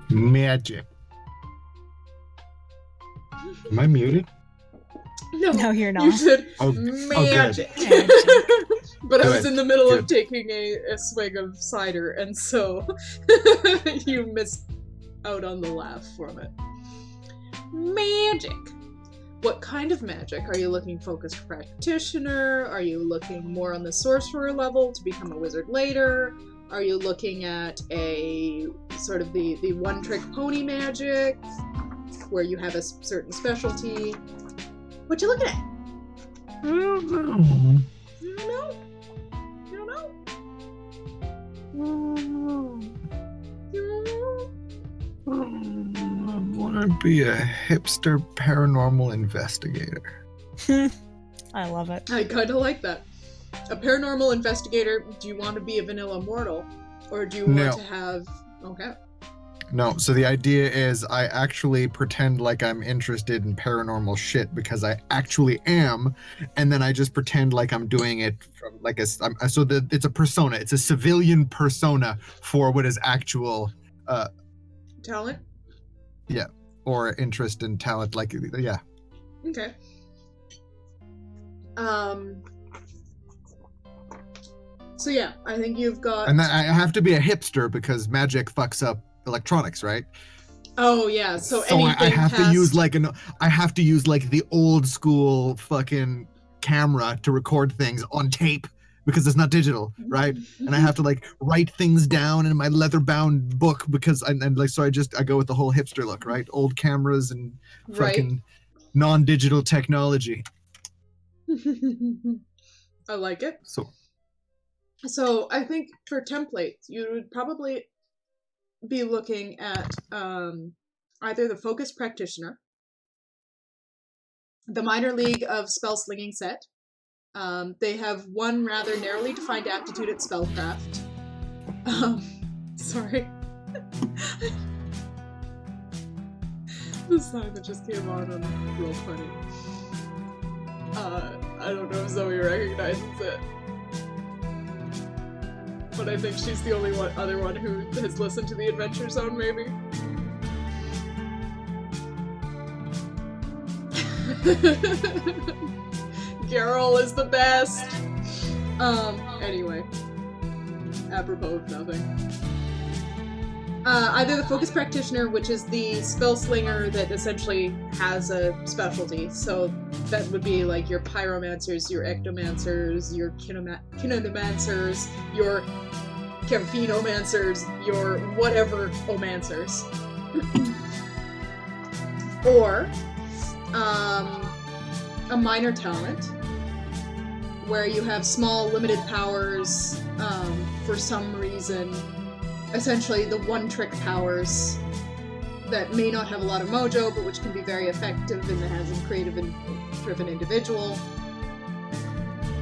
Magic. Am I muted? No, you're not. You said magic. But I was in the middle of taking a swig of cider, and so you missed out on the laugh from it. Magic. What kind of magic? Are you looking focused practitioner? Are you looking more on the sorcerer level to become a wizard later? Are you looking at a sort of the one-trick pony magic, where you have a certain specialty? What you looking at? I don't know. You don't know? You don't know? You don't know? I want to be a hipster paranormal investigator. I love it. I kind of like that. A paranormal investigator, do you want to be a vanilla mortal? Or do you want to have... Okay. No, so the idea is I actually pretend like I'm interested in paranormal shit because I actually am, and then I just pretend like I'm doing it from like it's a persona. It's a civilian persona for what is actual talent? or interest and talent, like yeah. Okay. So yeah, I think you've got. And then I have to be a hipster because magic fucks up electronics, right? Oh yeah, so So anything I have past... to use like the old school fucking camera to record things on tape because it's not digital, right? And I have to like write things down in my leather bound book because I go with the whole hipster look, right? Old cameras and fucking non-digital technology. I like it. So I think for templates, you would probably be looking at either the Focus Practitioner, the Minor League of Spell Slinging set. They have one rather narrowly defined aptitude at spellcraft. Sorry. The sign that just came on real funny. I don't know if Zoe recognizes it. But I think she's the only other one who has listened to the Adventure Zone, maybe. Garrel is the best! Anyway. Apropos of nothing. Either the Focus Practitioner, which is the spell slinger that essentially has a specialty, so that would be like your pyromancers, your ectomancers, your kinetomancers, your camphenomancers, your whatever omancers. Or a minor talent, where you have small limited powers for some reason. Essentially the one-trick powers that may not have a lot of mojo, but which can be very effective in the hands of a creative and driven individual.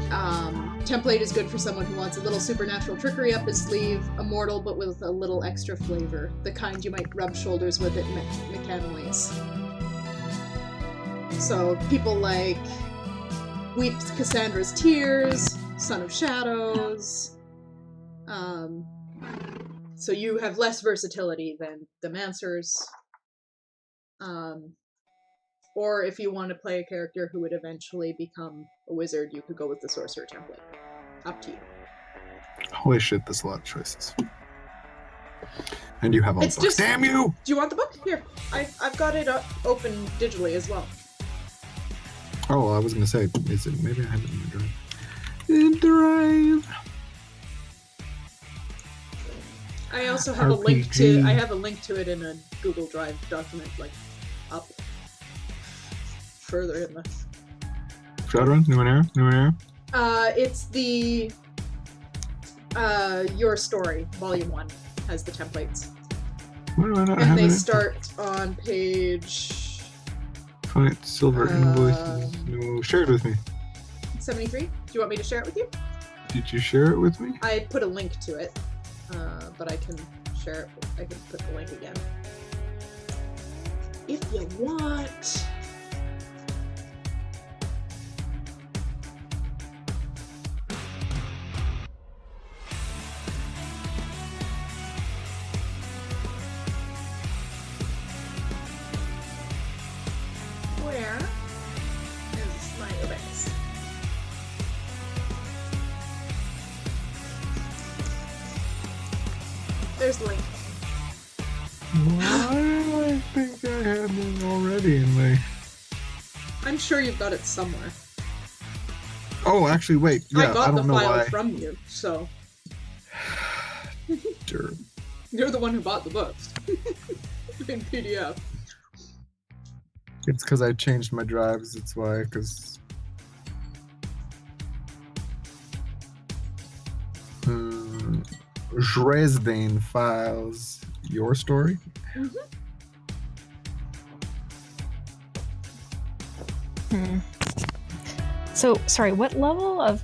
Template is good for someone who wants a little supernatural trickery up his sleeve, immortal but with a little extra flavor, the kind you might rub shoulders with at McAnally's. So people like Weeps Cassandra's Tears, Son of Shadows. So you have less versatility than the Mancers. Or if you want to play a character who would eventually become a wizard, you could go with the Sorcerer template. Up to you. holy shit, there's a lot of choices. And you have all the books. Damn you! Do you want the book? Here. I've got it open digitally as well. Oh, I was gonna say, is it, maybe I have it in my drive. In drive. I also have a link to it in a Google Drive document, like up further in the. Shadowrun? New Era? It's the Your Story, Volume 1 has the templates. Why do I not and have they it? start on page Fight silver invoices. No, share it with me. 73. Do you want me to share it with you? Did you share it with me? I put a link to it, but I can share it. I can put the link again if you want. Where is my obits? There's the link. Why do I think I had it already in my... I'm sure you've got it somewhere. Oh, actually, wait. Yeah, I got don't the know file why. from you, so. Sure. You're the one who bought the books. In PDF. It's because I changed my drives, that's why, because... Dresden files. Your Story? So, sorry, what level of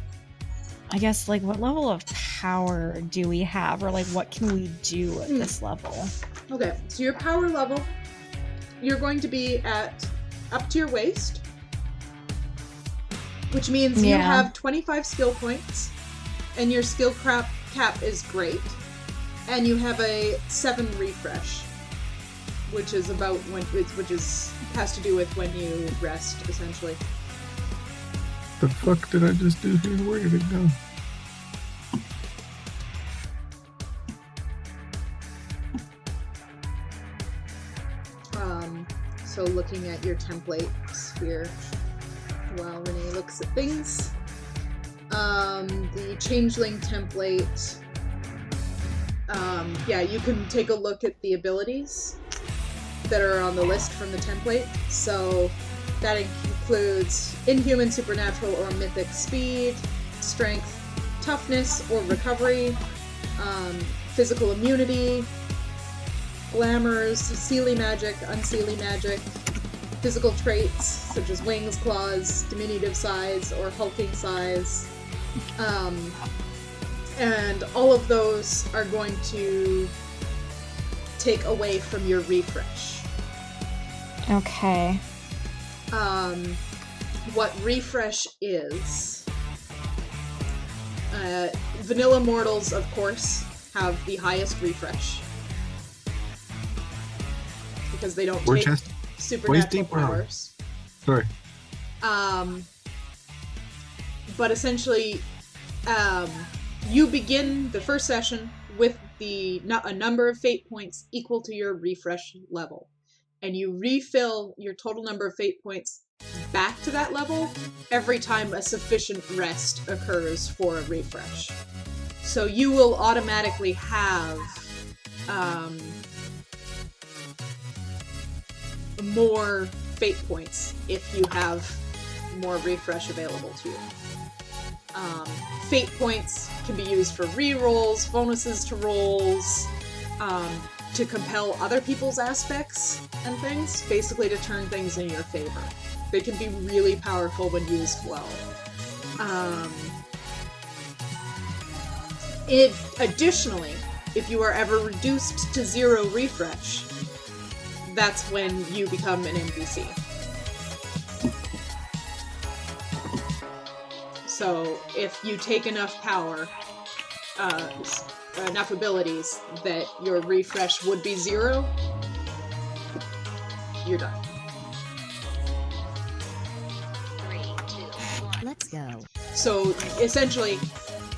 power do we have, or like what can we do at this level? Okay, so your power level, you're going to be at up to your waist, which means you have 25 skill points, and your skill cap is great, and you have a 7 refresh. which is about has to do with when you rest, essentially. The fuck did I just do here? Where did it go? So looking at your templates here while Renee looks at things. The changeling template, yeah, you can take a look at the abilities that are on the list from the template. So that includes inhuman, supernatural, or mythic speed, strength, toughness, or recovery, physical immunity, glamours, seelie magic, unseelie magic, physical traits such as wings, claws, diminutive size, or hulking size. And all of those are going to take away from your refresh. Okay. What refresh is, vanilla mortals, of course, have the highest refresh. Because they don't take supernatural powers. Sorry. But essentially, you begin the first session with a number of fate points equal to your refresh level. And you refill your total number of fate points back to that level every time a sufficient rest occurs for a refresh. So you will automatically have more fate points if you have more refresh available to you. Fate points can be used for rerolls, bonuses to rolls, to compel other people's aspects and things, basically to turn things in your favor. They can be really powerful when used well. Additionally, if you are ever reduced to 0 refresh, that's when you become an NPC. So if you take enough power, enough abilities that your refresh would be 0, you're done. 3, 2, 1. Let's go. So essentially,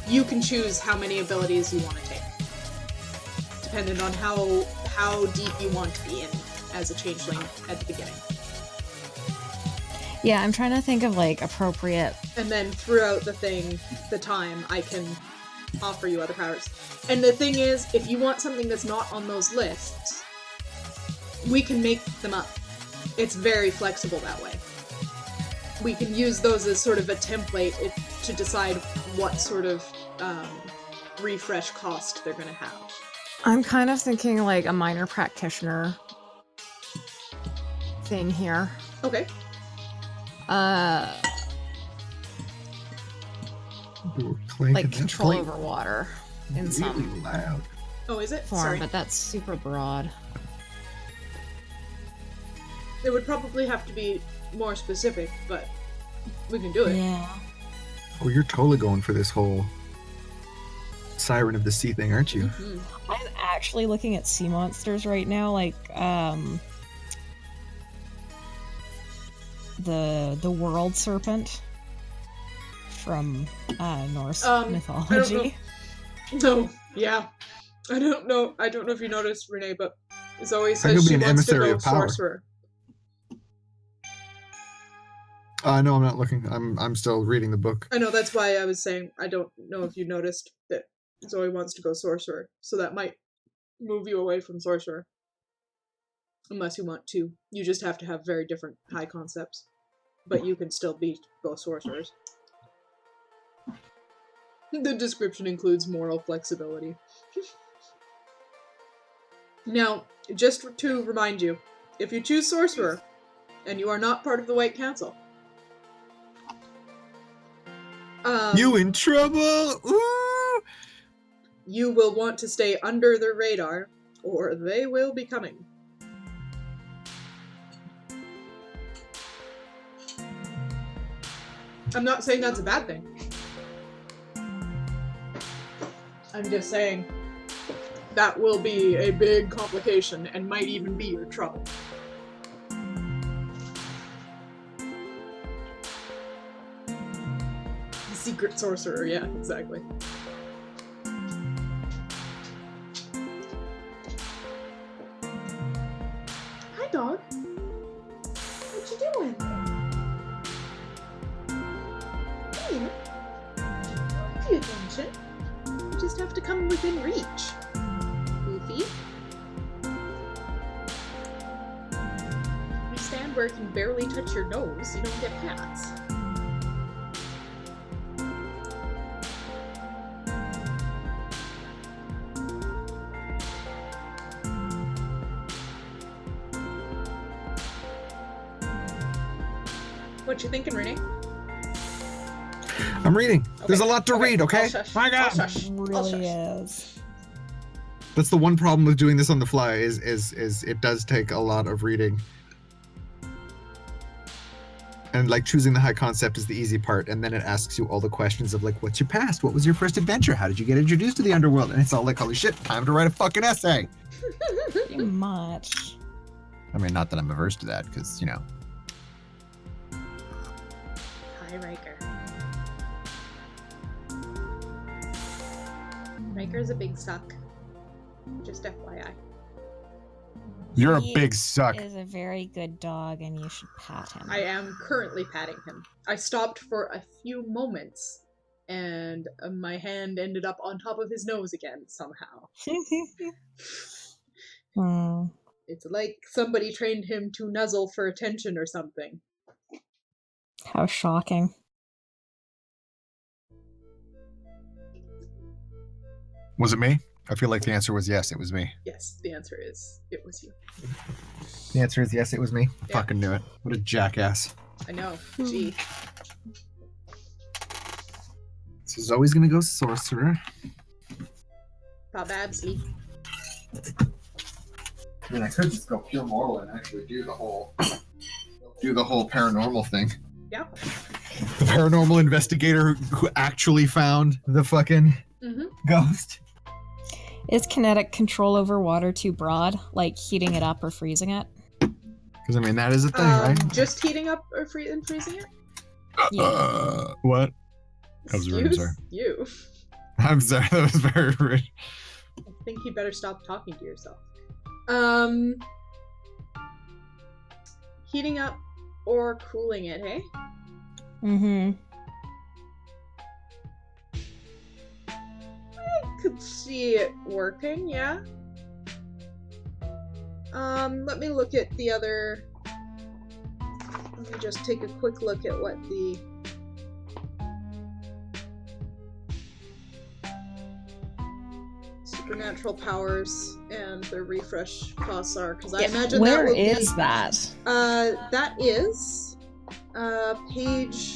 you can choose how many abilities you want to take, depending on how deep you want to be in as a changeling at the beginning. Yeah, I'm trying to think of like appropriate. And then throughout the time, I can offer you other powers. And the thing is, if you want something that's not on those lists, we can make them up. It's very flexible that way. We can use those as sort of a template to decide what sort of refresh cost they're going to have. I'm kind of thinking like a minor practitioner thing here. Okay. Like control over water in really some loud. Oh, is it? form, Sorry. but that's super broad. It would probably have to be more specific, but we can do it. Yeah. Oh, you're totally going for this whole Siren of the Sea thing, aren't you? Mm-hmm. I'm actually looking at sea monsters right now, like the world serpent from Norse mythology. No, yeah. I don't know if you noticed, Renee, but Zoe says she an wants to emissary go of power. sorcerer. No, I'm not looking. I'm still reading the book. I know, that's why I was saying I don't know if you noticed that Zoe wants to go sorcerer, so that might move you away from sorcerer. Unless you want to. You just have to have very different high concepts. But you can still be both sorcerers. The description includes moral flexibility. Now, just to remind you, if you choose sorcerer, and you are not part of the White Council, you in trouble! Ooh! You will want to stay under their radar, or they will be coming. I'm not saying that's a bad thing. I'm just saying, That will be a big complication and might even be your trouble. Secret sorcerer, yeah, exactly. Hi, dog. What you doing? Here. Pay attention. You just have to come within reach. Goofy. You stand where it can barely touch your nose, you don't get pats. What you thinking, Renee? I'm reading. Okay. There's a lot to read, okay? I'll shush. My God. I'll shush. It I'll really shush. is. That's the one problem with doing this on the fly is it does take a lot of reading. And like choosing the high concept is the easy part, and then it asks you all the questions of like, what's your past? What was your first adventure? How did you get introduced to the underworld? And it's all like, holy shit, time to write a fucking essay. Pretty much. I mean, not that I'm averse to that, because, you know. Hi, Riker. Riker's a big suck. Just FYI. You're a He big suck. is a very good dog, and you should pat him. I am currently patting him. I stopped for a few moments, and my hand ended up on top of his nose again, somehow. Hmm. It's like somebody trained him to nuzzle for attention or something. How shocking. Was it me? I feel like the answer was yes, it was me. Yes, the answer is, it was you. The answer is yes, it was me. I Yeah. fucking knew it. What a jackass. I know. Gee. This is always gonna go sorcerer. Bob Absley. I mean, I could just go pure moral and actually do the whole paranormal thing. Yep. The paranormal investigator who actually found the fucking ghost. Is kinetic control over water too broad? Like heating it up or freezing it? Because, I mean, that is a thing, right? Just heating up or freezing it? Yeah. What? That was rude, I'm Excuse sorry. you. I'm sorry, that was very rude. I think you better stop talking to yourself. Heating up or cooling it, hey? Mm-hmm. I could see it working, yeah. Let me look at the other... Let me just take a quick look at what the... supernatural powers and their refresh costs are, because I imagine Where that will is be... that? That is... page...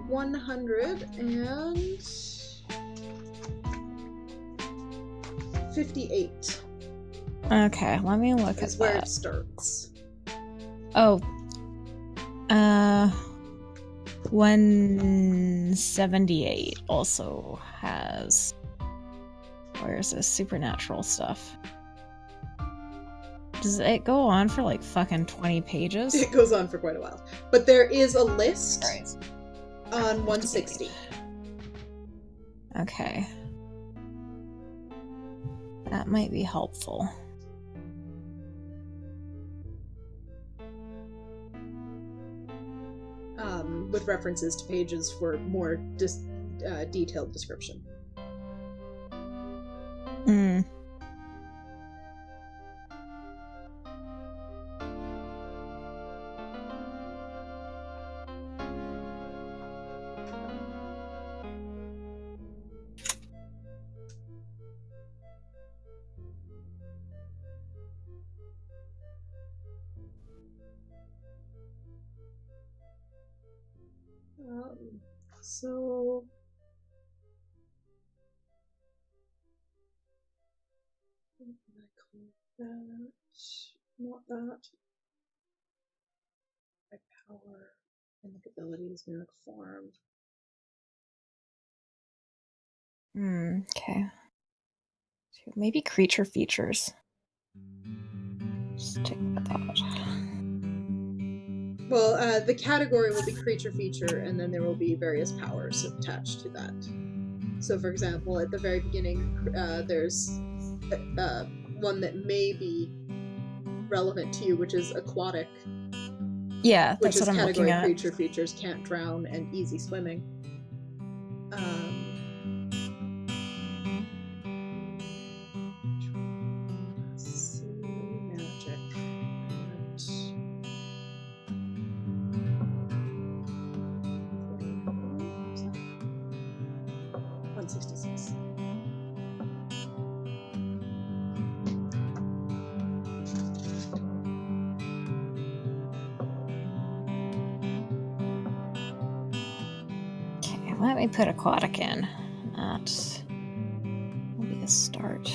158. Okay, let me look That's at where that. it starts. Oh. 178 also has... Where's this supernatural stuff? Does it go on for like fucking 20 pages? It goes on for quite a while. But there is a list on 160. Okay. That might be helpful. With references to pages for more detailed description. Hmm. So... What did I call that? Not that. My power and the abilities, mimic form. Okay. Maybe creature features. Just take that thought. Well, the category will be creature feature, and then there will be various powers attached to that. So, for example, at the very beginning, there's one that may be relevant to you, which is aquatic. Yeah, which that's is what I'm looking category at. creature features, can't drown, and easy swimming. Let's see, magic. 166. Okay, let me put aquatic in. That will be the start.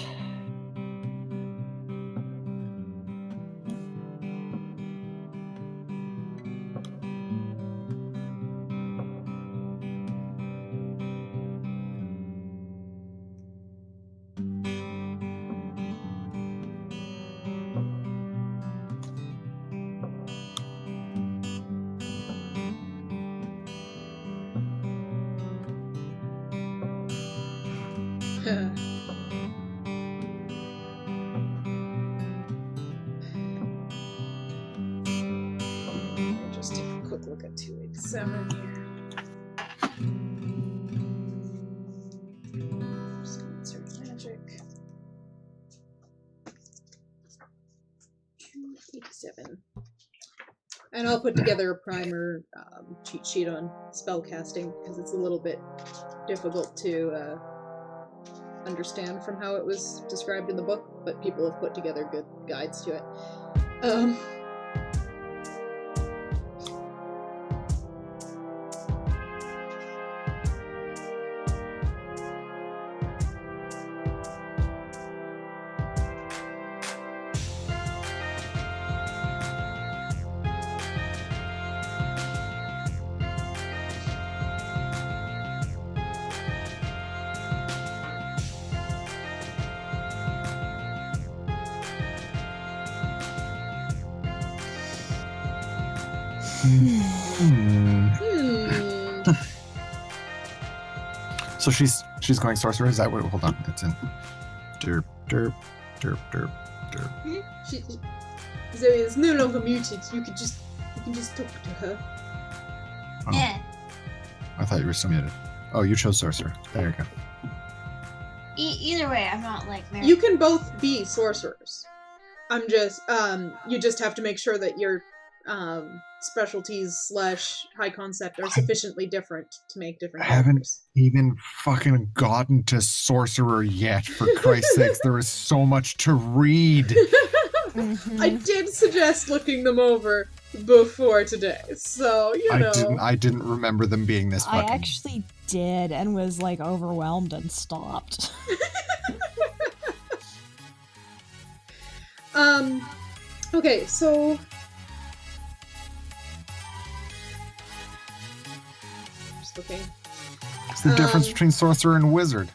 Just take a quick look at 287 here. Just gonna insert magic. 287. And I'll put together a primer cheat sheet on spellcasting because it's a little bit difficult to understand from how it was described in the book, but people have put together good guides to it. So she's going sorcerer. Is that what? Hold on, it's in. Derp, derp, derp, derp, derp. Zoe is no longer muted. You can just talk to her. Oh, Yeah. I thought you were still muted. Oh, you chose sorcerer. There you go. Either way, I'm not like married. You can both be sorcerers. I'm just you just have to make sure that your specialties / high concept are sufficiently different to make different I haven't characters. even fucking gotten to sorcerer yet. For Christ's sakes, there is so much to read. I did suggest looking them over before today, so you know. I didn't remember them being this fucking. I actually did and was like overwhelmed and stopped. Okay, so just looking. What's the difference between sorcerer and wizard?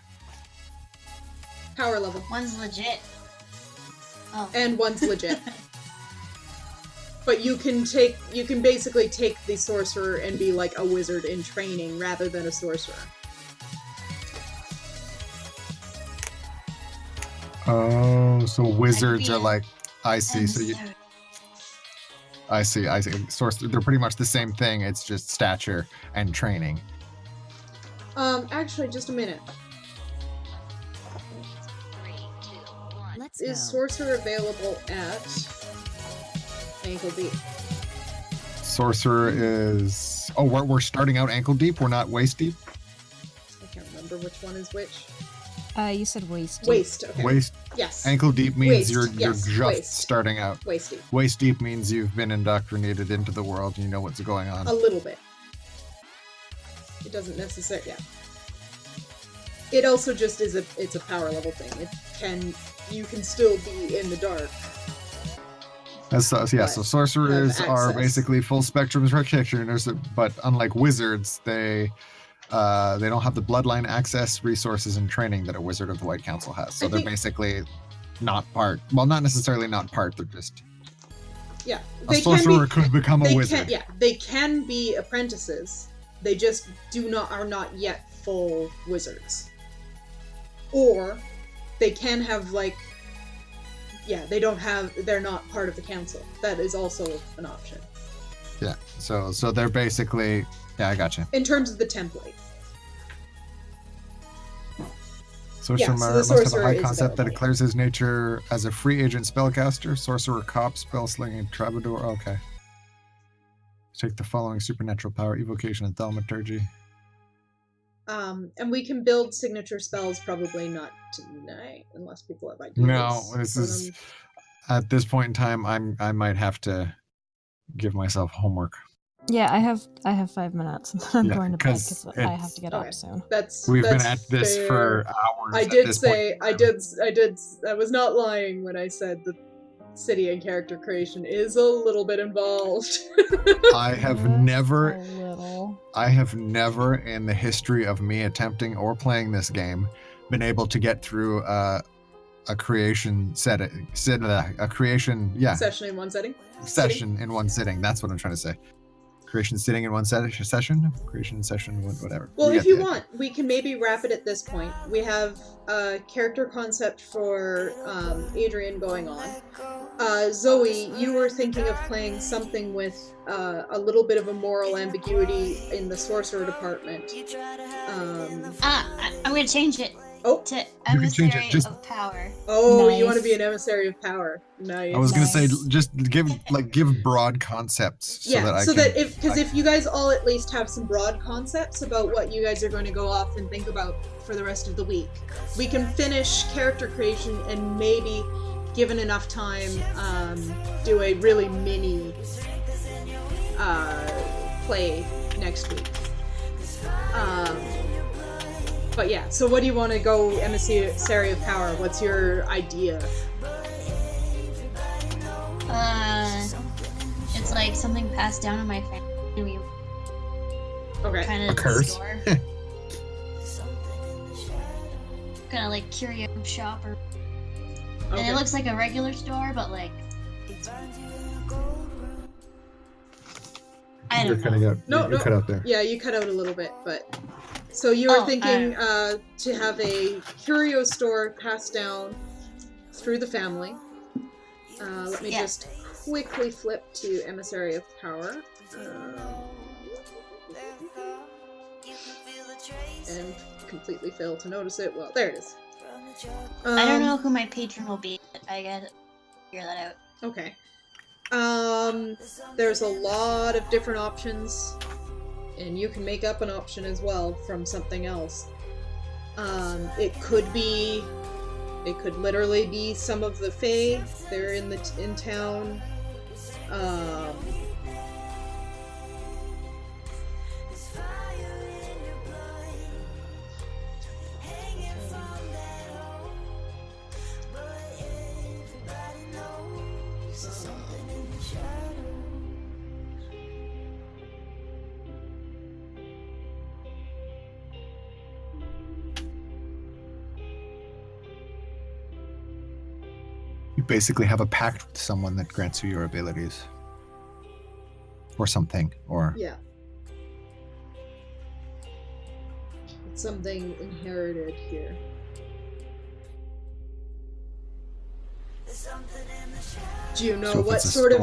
Power level. One's legit. Oh. And one's legit. But you can basically take the sorcerer and be like a wizard in training rather than a sorcerer. Oh, so wizards are like, I see. So you, I see. Sorcerer, they're pretty much the same thing. It's just stature and training. Actually, just a minute. Let's Is sorcerer available at ankle deep? Sorcerer is. Oh, we're starting out ankle deep. We're not waist deep. I can't remember which one is which. You said waist. Waist. Okay. Waist. Yes. Ankle deep means Waist, you're yes, just waist. starting out. Waist deep. Waist deep means you've been indoctrinated into the world and you know what's going on. A little bit. It doesn't necessarily. Yeah. It also just is it's a power level thing. You can still be in the dark. So sorcerers are basically full spectrum practitioners, but unlike wizards, they They don't have the bloodline access, resources, and training that a Wizard of the White Council has. So they're basically not part. Well, not necessarily not part. They're just. Yeah, A sorcerer could become a wizard. They can be apprentices. They just are not yet full wizards. Or they can have they're not part of the council. That is also an option. Yeah. So they're basically. Yeah, I gotcha. In terms of the template. Sorcerer must have a high concept that declares his nature as a free agent spellcaster, sorcerer, cop, spellslinging, troubadour. Okay. Take the following supernatural power: evocation and thaumaturgy. And we can build signature spells probably not tonight, unless people have ideas. No, this is at this point in time. I might have to give myself homework. Yeah, I have 5 minutes, and then I'm going to bed because I have to get up soon. We've been at this fair. for hours. I did say I was not lying when I said that city and character creation is a little bit involved. I have never in the history of me attempting or playing this game been able to get through a creation session in one setting. Session in one sitting. That's what I'm trying to say. Creation sitting in one session. Creation session, whatever. Well, if you want, we can maybe wrap it at this point. We have a character concept for Adrian going on. Zoe, you were thinking of playing something with a little bit of a moral ambiguity in the sorcerer department. I'm gonna change it. To emissary of power. Oh, nice. You want to be an emissary of power? Nice. I was gonna say, just give broad concepts. If you guys all at least have some broad concepts about what you guys are going to go off and think about for the rest of the week, we can finish character creation and maybe, given enough time, do a really mini play next week. But yeah, so what do you want to go emissary of power? What's your idea? It's like something passed down in my family. Okay. Kind of a curse. Kind of like curio shop or. Okay. And it looks like a regular store, but like. I don't know. You cut out there. Yeah, you cut out a little bit, but. So you were thinking to have a curio store passed down through the family. Let me just quickly flip to emissary of power. And completely fail to notice it. Well, there it is. I don't know who my patron will be. I gotta figure that out. Okay. There's a lot of different options. And you can make up an option as well from something else. It could literally be some of the Fae. They're in town. You basically have a pact with someone that grants you your abilities. Or something, or... Yeah. It's something inherited here. Do you know what sort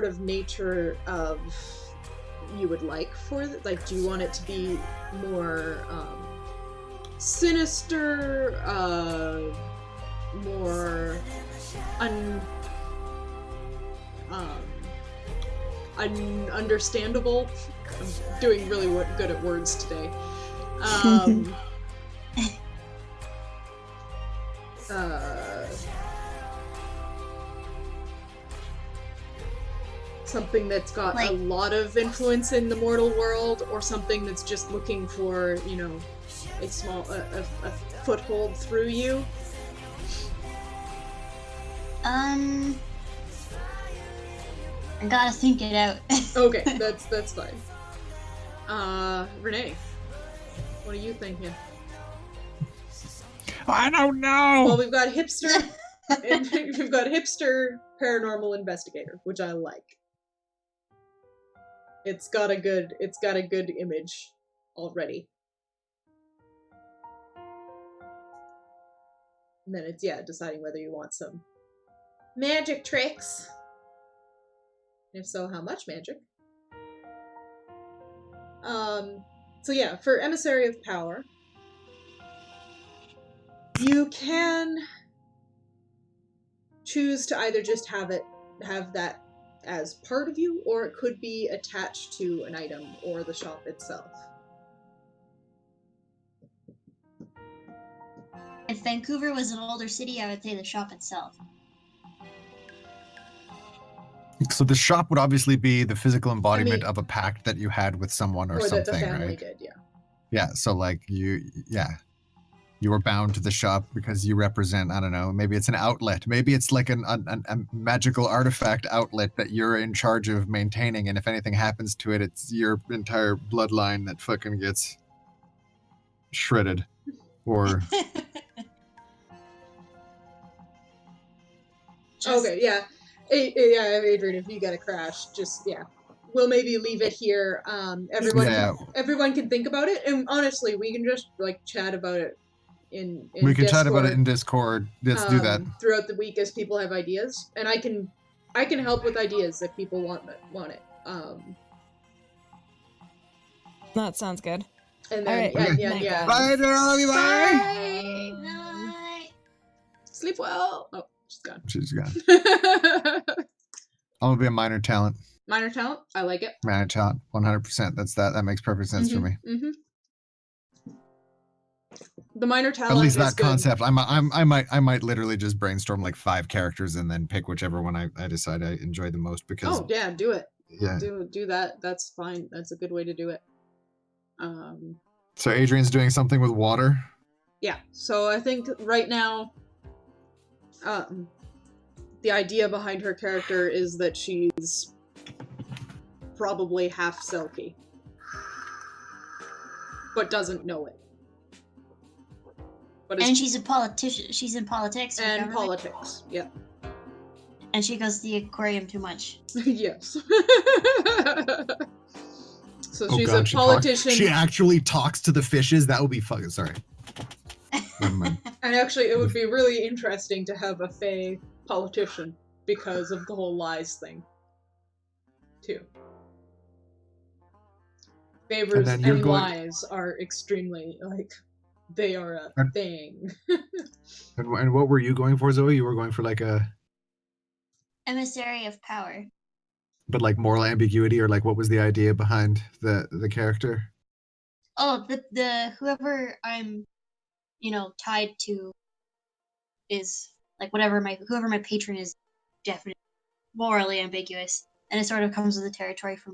of nature of you would like for it? Like, do you want it to be more sinister, more understandable? I'm doing really good at words today. Something that's got a lot of influence in the mortal world, or something that's just looking for, you know, a small a foothold through you. I gotta think it out. Okay, that's fine. Renee. What are you thinking? I don't know. Well, we've got hipster. We've got hipster paranormal investigator, which I like. It's got a good image already. And then it's deciding whether you want some magic tricks. If so, how much magic? So yeah, for Emissary of Power, you can choose to either just have that as part of you, or it could be attached to an item or the shop itself. If Vancouver was an older city, I would say the shop itself. So the shop would obviously be the physical embodiment of a pact that you had with someone or something, that the family right? did, yeah. Yeah, so like you were bound to the shop because you represent, I don't know, maybe it's an outlet. Maybe it's like a magical artifact outlet that you're in charge of maintaining, and if anything happens to it, it's your entire bloodline that fucking gets shredded. Or... Okay, yeah. Adrian, if you get a crash, just, we'll maybe leave it here. Everyone can think about it, and honestly, we can just, like, chat about it in we can Discord, chat about it in Discord. Let's do that. Throughout the week as people have ideas, and I can help with ideas if people want it. That sounds good. And then, right. Bye, Darby, Bye. Night. Sleep well. Oh, she's gone. I'll be a minor talent. Minor talent? I like it. Minor talent, 100%. That makes perfect sense for me. Mm-hmm. The minor talent. At least that is good. concept. I might literally just brainstorm like 5 characters and then pick whichever one I decide I enjoy the most. Because do it. Yeah. Do that. That's fine. That's a good way to do it. So Adrian's doing something with water? Yeah. So I think right now, the idea behind her character is that she's probably half Selkie, but doesn't know it. And she's a politician. She's in politics. And politics, yeah. And she goes to the aquarium too much. Yes. So she's a politician. She actually talks to the fishes? That would be fucking... Sorry. Never mind. And actually, it would be really interesting to have a Fae politician because of the whole lies thing, too. Favors and lies are extremely, like, they are a thing. And what were you going for, Zoe? You were going for like a... Emissary of Power. But like moral ambiguity, or like what was the idea behind the character? Oh, the whoever I'm, tied to is like whoever my patron is, definitely morally ambiguous, and it sort of comes with the territory from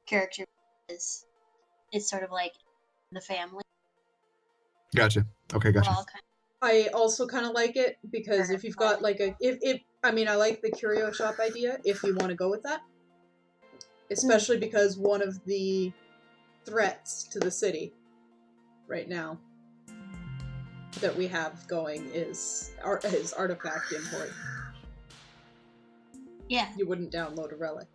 character. It's sort of like the family. Gotcha. Okay, gotcha. I also kind of like it because if you've got like I like the curio shop idea if you want to go with that. Especially because one of the threats to the city right now that we have going is artifact import. Yeah. You wouldn't download a relic.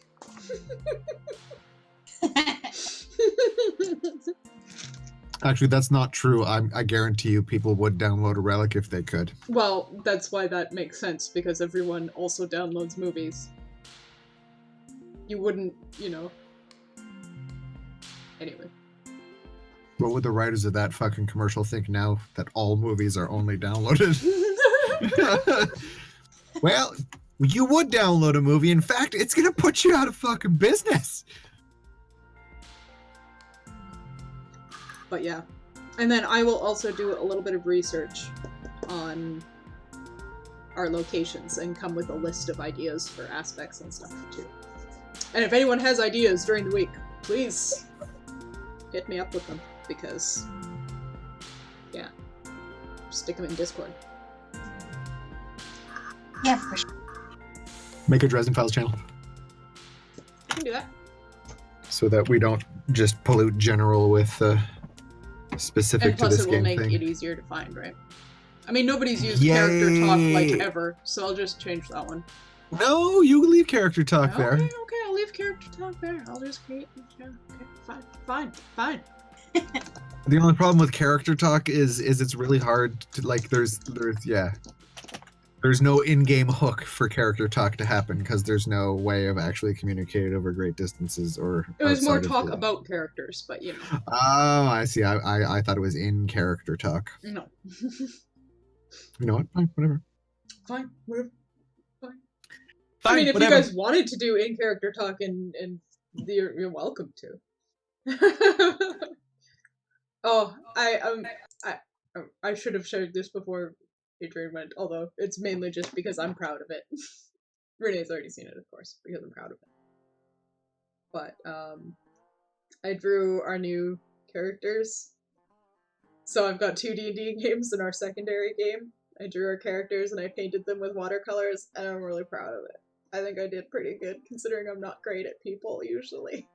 Actually, that's not true. I guarantee you people would download a relic if they could. Well, that's why that makes sense, because everyone also downloads movies. You wouldn't, Anyway. What would the writers of that fucking commercial think now that all movies are only downloaded? Well, you would download a movie. In fact, it's gonna put you out of fucking business. But yeah. And then I will also do a little bit of research on our locations and come with a list of ideas for aspects and stuff too. And if anyone has ideas during the week, please hit me up with them, because stick them in Discord. Yeah, for sure. Make a Dresden Files channel. You can do that. So that we don't just pollute general with specific And to plus this it will game make thing. it easier to find, right? I mean, nobody's used Yay! character talk like ever, so I'll just change that one. No, you leave character talk there. Okay, I'll leave character talk there. I'll just create. Yeah, okay, fine. The only problem with character talk is it's really hard to like. There's no in-game hook for character talk to happen because there's no way of actually communicating over great distances or. It was more outside of talk the- about characters, but you know. Oh, I see. I thought it was in character talk. No. You know what? Fine, whatever. Fine, whatever. Fine. Fine, I mean, if whatever. you guys wanted to do in character talk, and you're welcome to. Oh, I should have shared this before Adrian went, although it's mainly just because I'm proud of it. Renee's already seen it, of course, because I'm proud of it. But, I drew our new characters. So I've got 2 D&D games in our secondary game. I drew our characters and I painted them with watercolors, and I'm really proud of it. I think I did pretty good, considering I'm not great at people, usually.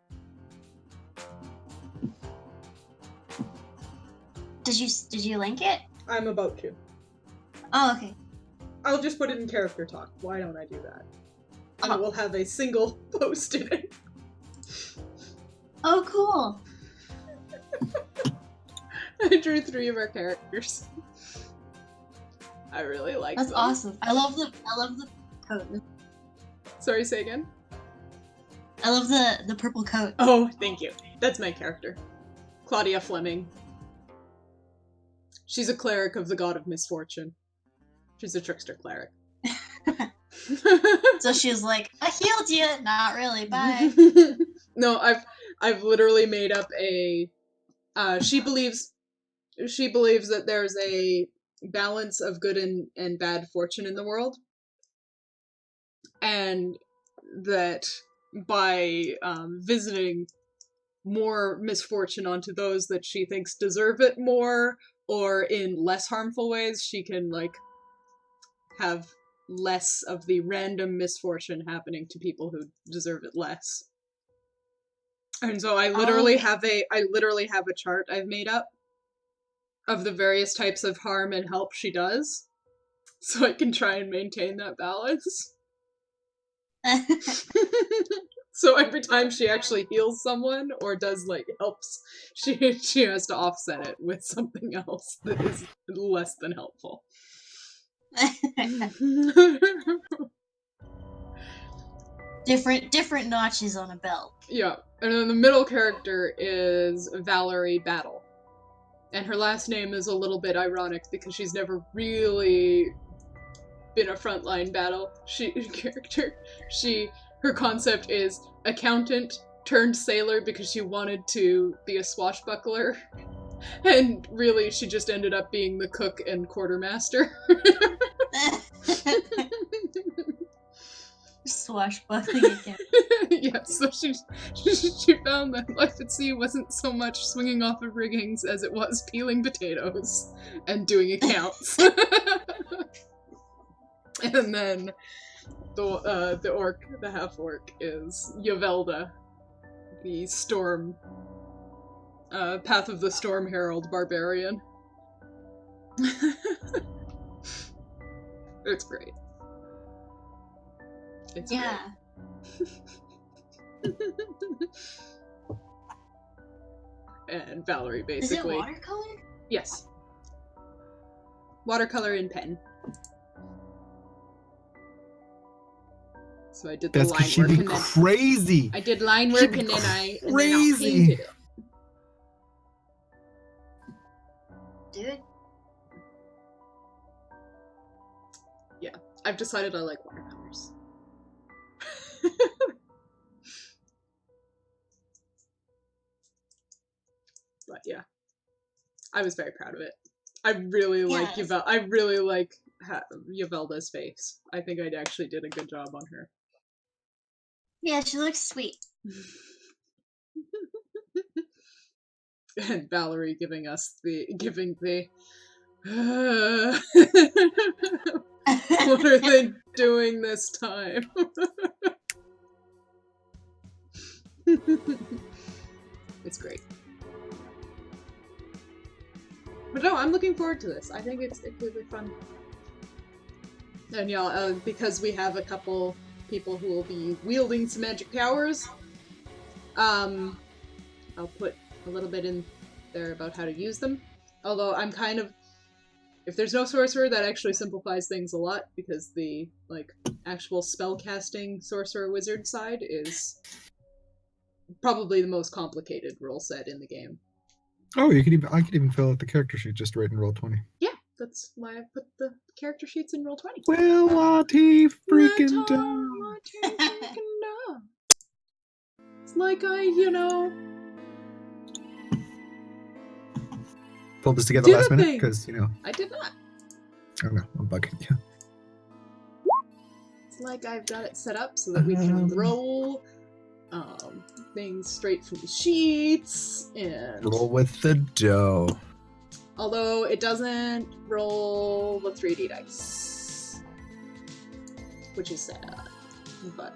Did you link it? I'm about to. Oh, okay. I'll just put it in character talk. Why don't I do that? And Oh. we'll have a single post in it. Oh, cool. I drew 3 of our characters. I really like That's them. awesome. I love the coat. Sorry, say again? I love the purple coat. Oh, thank you. That's my character. Claudia Fleming. She's a cleric of the god of misfortune. She's a trickster cleric. So she was like, I healed you! Not really, bye. No, I've literally made up a she believes that there's a balance of good and bad fortune in the world. And that by visiting more misfortune onto those that she thinks deserve it more, or in less harmful ways, she can, like, have less of the random misfortune happening to people who deserve it less. And so I literally have a chart I've made up of the various types of harm and help she does, so I can try and maintain that balance. So every time she actually heals someone or does, like, helps, she has to offset it with something else that is less than helpful. Different notches on a belt. Yeah, and then the middle character is Valerie Battle. And her last name is a little bit ironic because she's never really been a frontline battle character. Her concept is accountant turned sailor because she wanted to be a swashbuckler. And really, she just ended up being the cook and quartermaster. Swashbuckling again. Yeah, so she found that life at sea wasn't so much swinging off of riggings as it was peeling potatoes and doing accounts. And then the orc, the half-orc, is Yavelda, the storm, Path of the Storm Herald barbarian. It's great. It's yeah. great. And Valerie basically. Is it watercolor? Yes. Watercolor and pen. So I did the That's line because she'd work be and then crazy. I did line She'd work be and then I crazy. painted it. Dude. Yeah, I've decided I like watercolors. But yeah, I was very proud of it. I really like Yes. I really like Yavelda's face. I think I actually did a good job on her. Yeah, she looks sweet. And Valerie giving the what are they doing this time? It's great. But no, I'm looking forward to this. I think it could be fun. And yeah, because we have a couple people who will be wielding some magic powers, I'll put a little bit in there about how to use them. Although I'm kind of... If there's no sorcerer, that actually simplifies things a lot, because the, like, actual spellcasting sorcerer-wizard side is probably the most complicated rule set in the game. Oh, I could even fill out the character sheet just right in Roll20. Yeah, that's why I put the character sheets in Roll20. Well, Lottie freaking dumb. It's like you know... Pulled this together Did last a minute thing. because, I did not. Oh no, I'm bugging you. It's like I've got it set up so that we can roll things straight from the sheets, and... Roll with the dough. Although it doesn't roll the 3D dice, which is sad, but